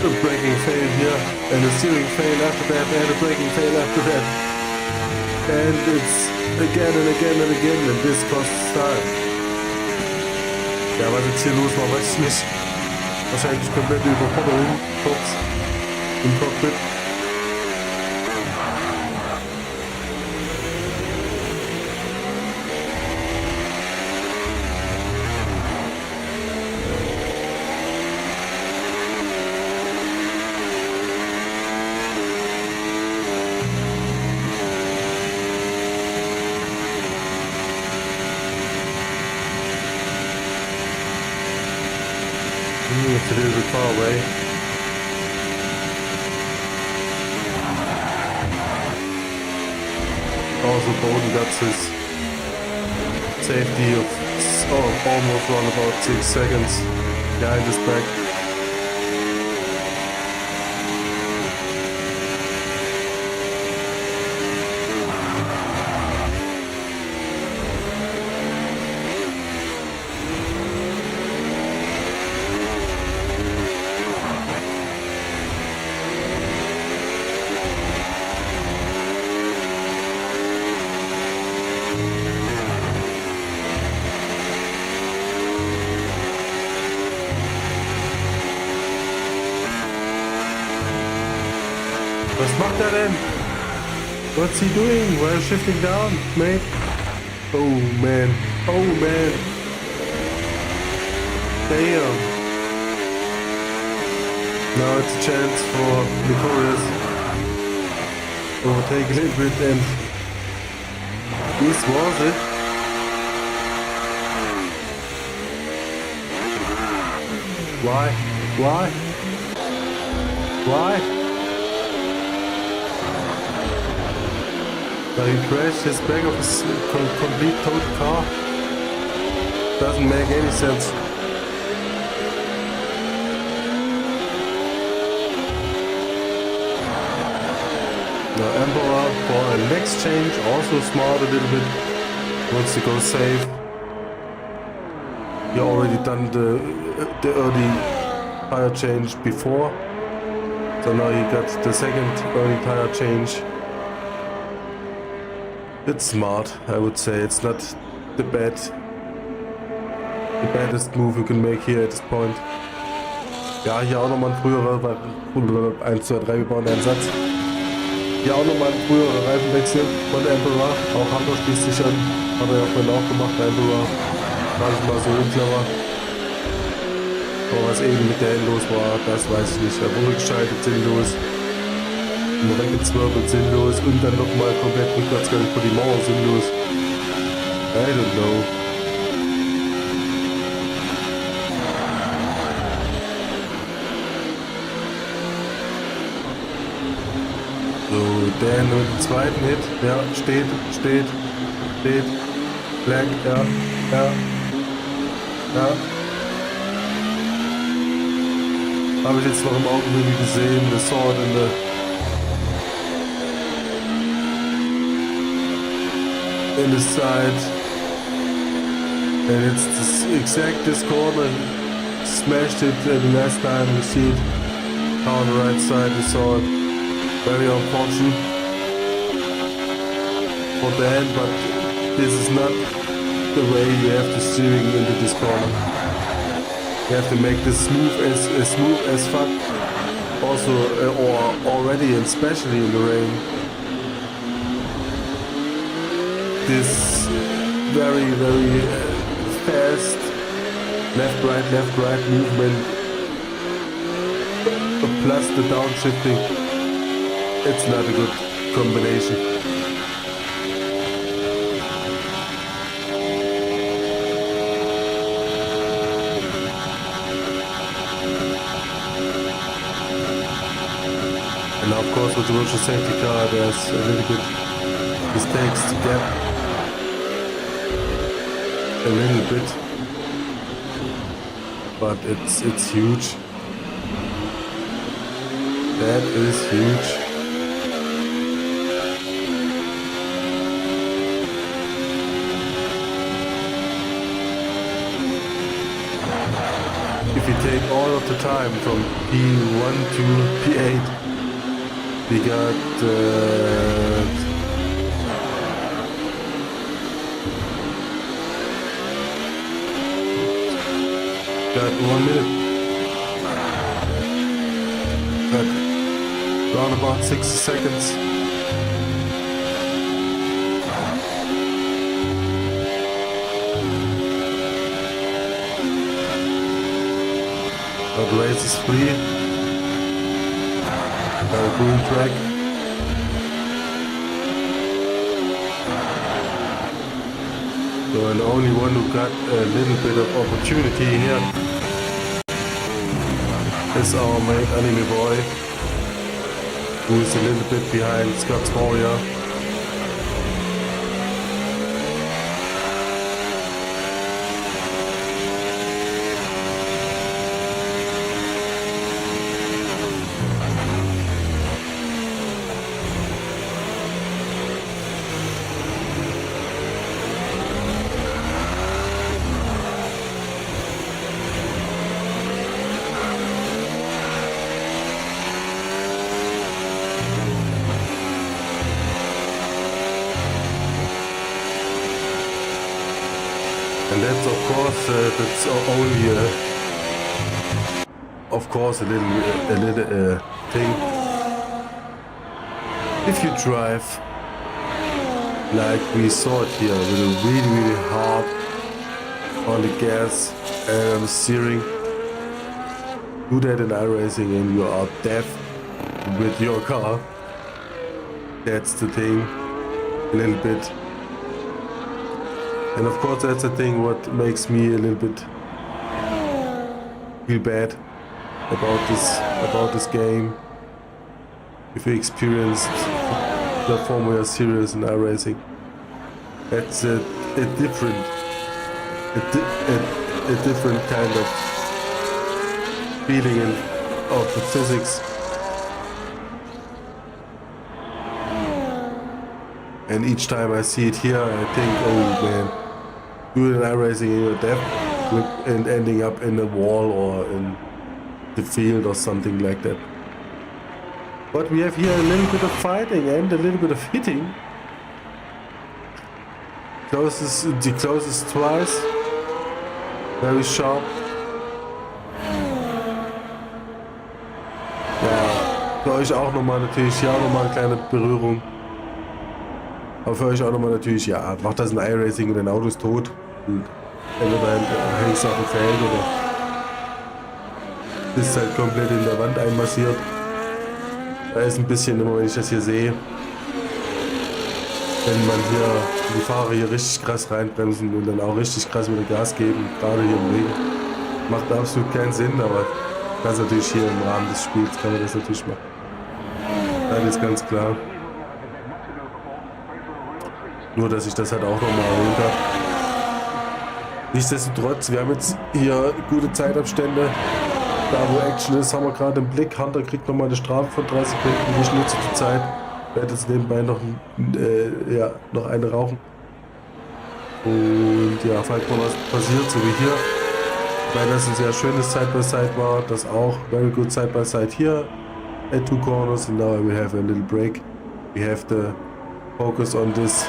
a braking fail here, and a steering fail after that, and a braking fail after that. And it's again and again and again, and this costs time. Ja, was jetzt hier los war, weiß ich nicht. Wahrscheinlich komplette Überforderung, kurz im Cockpit. It's a little bit far away. Also Bowden got his safety of almost around about 6 seconds behind his back. Was macht er denn? What's he doing? Why is shifting down, mate? Oh man. Oh man. Damn. Now it's a chance for LIEKORIUS. Overtake a little bit, and this was it. Why? Why? Why? But he crashed his back of his complete total car. Doesn't make any sense. Now Emperor for a next change, also smart a little bit, wants to go safe. He already done the early tire change before, so now he got the second early tire change. It's smart, I would say. It's not the baddest move you can make here at this point. Ja, hier auch nochmal ein früherer 1, 2, 3, wir bauen einen Satz. Hier auch nochmal ein früherer Reifenwechsel von Emperor. Auch Hunter schließt sich an. Hat er ja vorhin auch gemacht, Emperor. Gar nicht mal so unclever. Aber was eben mit der Hand los war, das weiß ich nicht. Er wurde geschaltet, sinnlos. Nur weggezwirbelt, sinnlos. Und dann nochmal komplett rückwärtsgang vor die Mauer, sinnlos. I don't know. So, der mit dem zweiten Hit, ja, steht, Black, ja. Habe ich jetzt noch im Augenblick gesehen, the sword in the side, and it's this corner, smashed it the last time you see it, on the right side, the sword. Very unfortunate for the end, but this is not the way you have to steering into this corner. You have to make this smooth as fuck. Also, or already and especially in the rain. This very fast left right movement plus the downshifting. It's not a good combination. And of course with the virtual safety car there's a little bit mistakes to get. A little bit. But it's huge. That is huge. If you take all of the time from P1 to P8, we got got 1 minute. Got around about 60 seconds. The race is free. Got a green track. So, and the only one who got a little bit of opportunity here is our main anime boy, who is a little bit behind Scott's Warrior. And that's of course that's only a little thing. If you drive like we saw it here, with a really hard on the gas and on the steering, do that in iRacing and you are deaf with your car. That's the thing, a little bit. And of course that's the thing what makes me a little bit feel bad about this game. If you experienced the Formula Series in iRacing, that's a different kind of feeling of the physics. And each time I see it here, I think, oh man, doing an iRacing in your dev and ending up in a wall or in the field or something like that. But we have here a little bit of fighting and a little bit of hitting. The closest twice. Very sharp. Ja, für euch auch nochmal natürlich, hier auch nochmal eine kleine Berührung. Aber für euch auch nochmal natürlich, ja, macht das ein iRacing und dein Auto ist tot. Und entweder hängst du auf dem Feld oder bist halt komplett in der Wand einmassiert. Da ist ein bisschen, immer wenn ich das hier sehe, wenn man hier, die Fahrer hier richtig krass reinbremsen und dann auch richtig krass mit dem Gas geben, gerade hier im Regen. Macht absolut keinen Sinn, aber das natürlich hier im Rahmen des Spiels kann man das natürlich machen. Das ist ganz klar. Nur, dass ich das halt auch nochmal erwähnt habe. Nichtsdestotrotz, wir haben jetzt hier gute Zeitabstände. Da wo Action ist, haben wir gerade im Blick. Hunter kriegt nochmal eine Strafe von 30 Punkten. Ich nutze die Zeit. Werde jetzt nebenbei noch, ja, noch eine rauchen. Und ja, falls mal was passiert, so wie hier. Weil das ein sehr schönes Side-by-Side war. Das auch. Very good Side-by-Side here. At 2 corners. And now we have a little break. We have the focus on this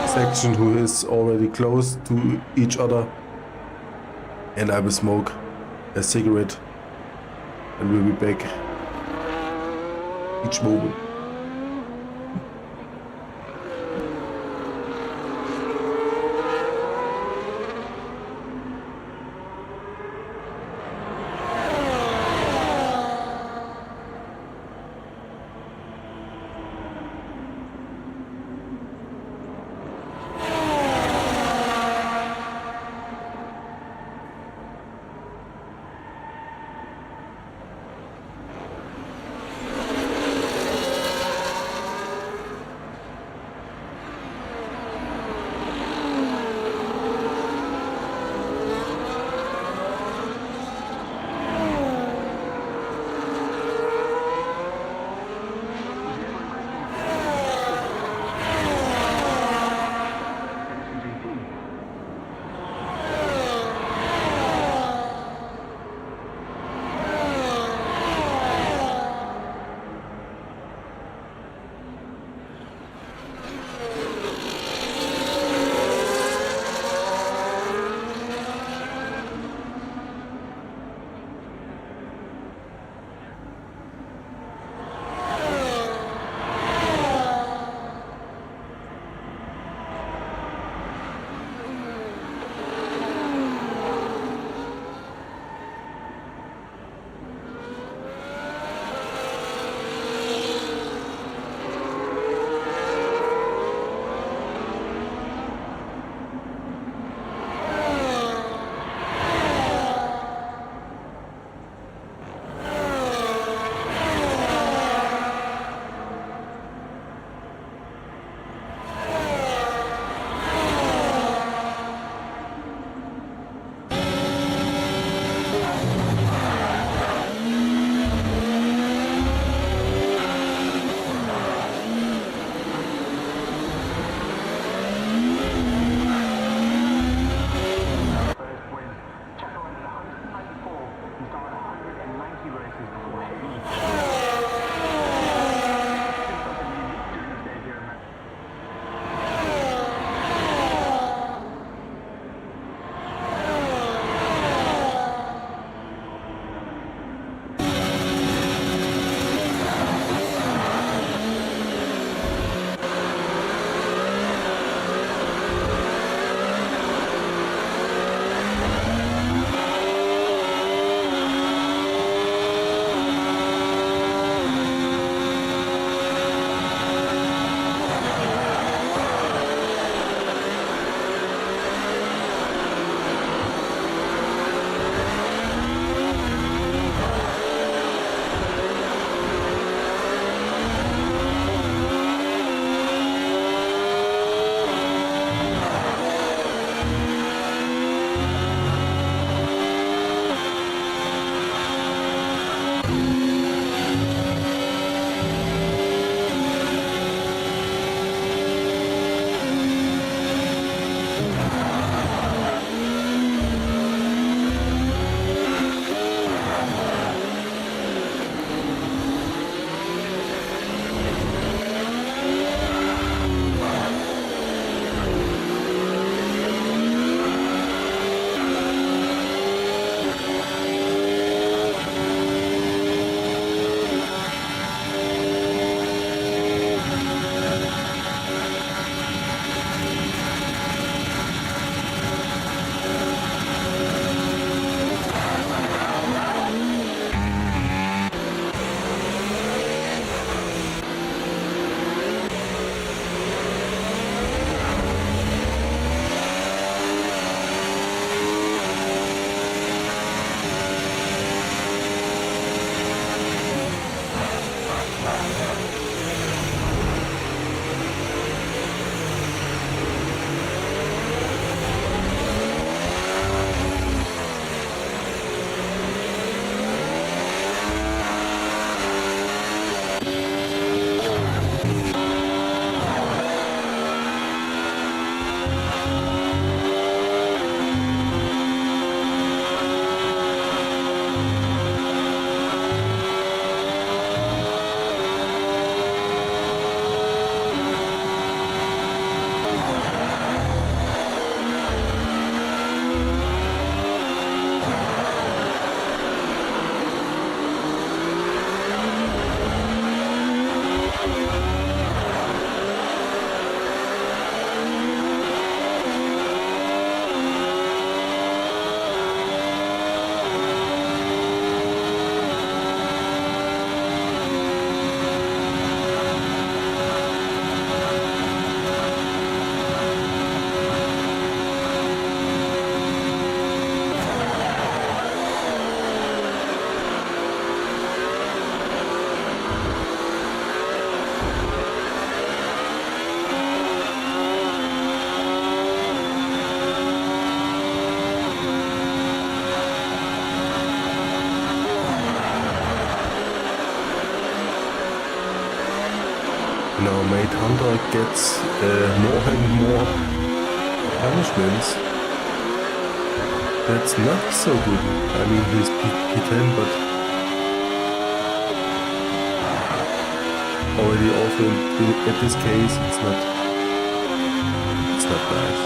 section who is already close to each other. And I will smoke a cigarette. And we'll be back each moment. And our mate Hunter gets more and more punishments. That's not so good. I mean, he's P10, but already also in this case, it's not nice.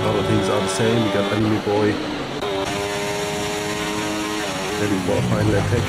Other things are the same. We got Anime Boy ready for a final attack.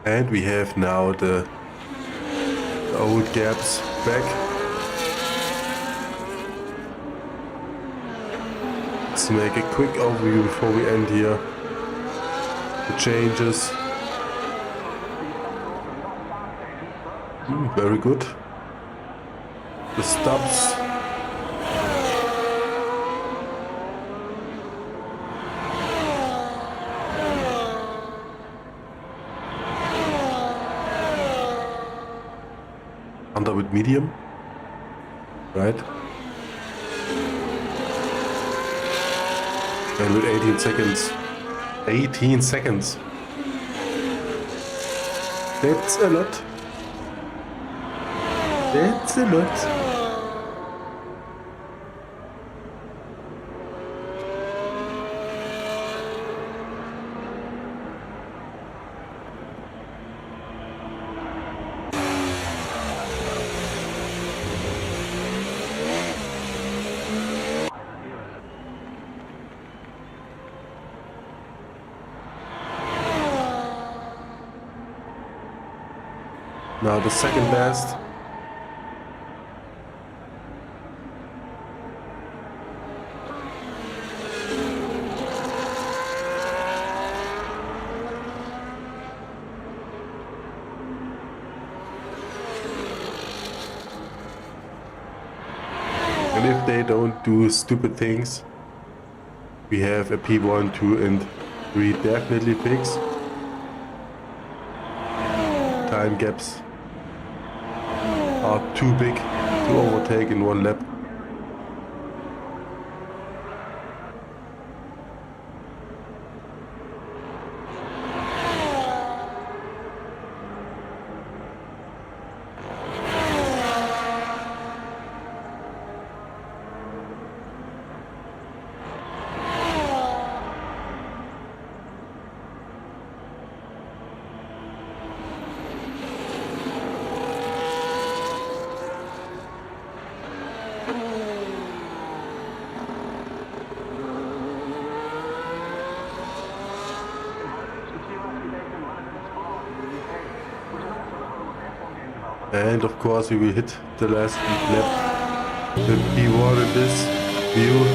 And we have now the old gaps back. Let's make a quick overview before we end here. The changes. Very good. The stops. Under with medium, right? And with 18 seconds. 18 seconds. That's a lot. That's a lot. Now the second best. And if they don't do stupid things, we have a P1, 2 and 3 definitely fixed. Time gaps are too big to overtake in one lap. And of course we will hit the last lap with P1 in this view.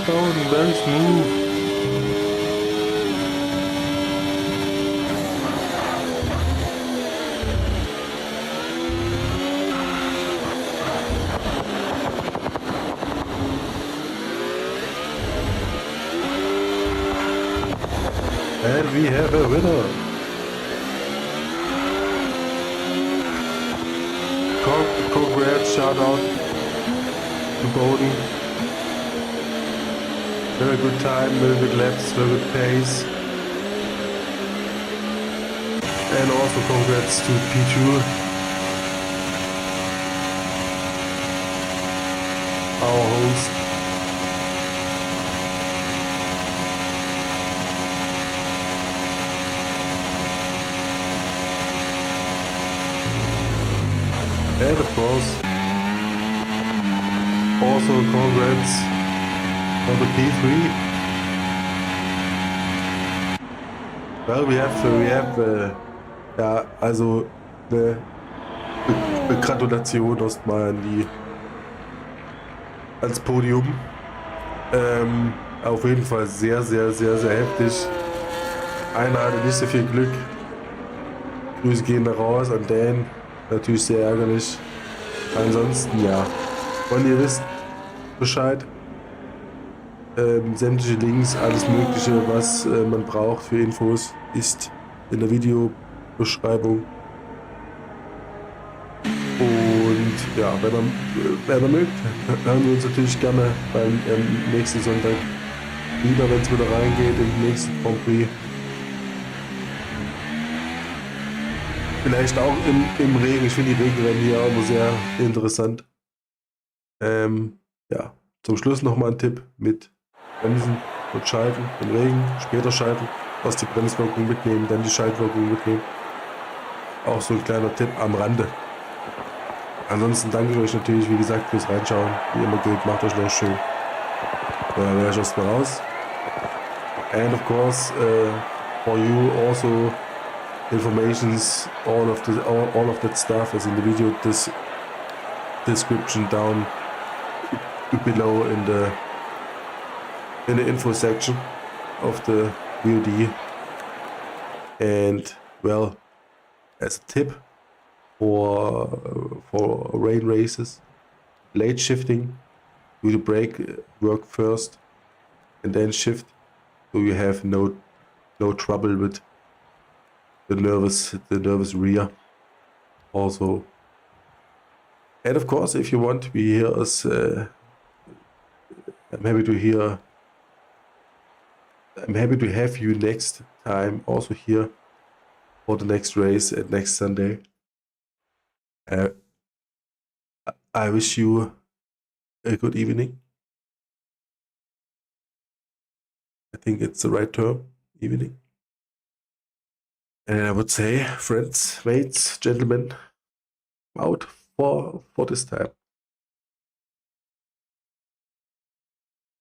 Going very smooth. And we have a winner. Congrats, shout out to BOWDEN. Very good time, very good laps, very good pace. And also congrats to P2, our host. And of course, also congrats on the P3. Well, we have ja, also eine Gratulation erstmal an die ans Podium. Auf jeden Fall sehr, sehr, sehr, sehr heftig. Einer hatte nicht so viel Glück. Grüße gehen da raus an Dan. Natürlich sehr ärgerlich. Ansonsten, ja. Und ihr wisst Bescheid. Sämtliche Links, alles Mögliche, was man braucht für Infos, ist in der Videobeschreibung. Und ja, wenn man mögt, hören wir uns natürlich gerne beim nächsten Sonntag wieder, wenn es wieder reingeht, im nächsten Grand Prix. Vielleicht auch im Regen. Ich finde die Regenrennen hier auch immer sehr interessant. Ja, zum Schluss nochmal ein Tipp mit Bremsen und Schalten im Regen, später schalten, erst die Bremswirkung mitnehmen, dann die Schaltwirkung mitnehmen. Auch so ein kleiner Tipp am Rande. Ansonsten danke ich euch natürlich, wie gesagt, fürs Reinschauen. Wie immer gilt, macht euch noch schön. Da wäre ich erstmal raus. And of course, for you also informations, all of that stuff is in the video description down below in the info section of the VOD. And well, as a tip for rain races, late shifting, do the brake work first and then shift, so you have no trouble with the nervous rear also. And of course, if you want to hear us, I'm happy to hear I'm happy to have you next time also here for the next race at next Sunday. I wish you a good evening. I think it's the right term, evening. And I would say, friends, mates, gentlemen, I'm out for this time.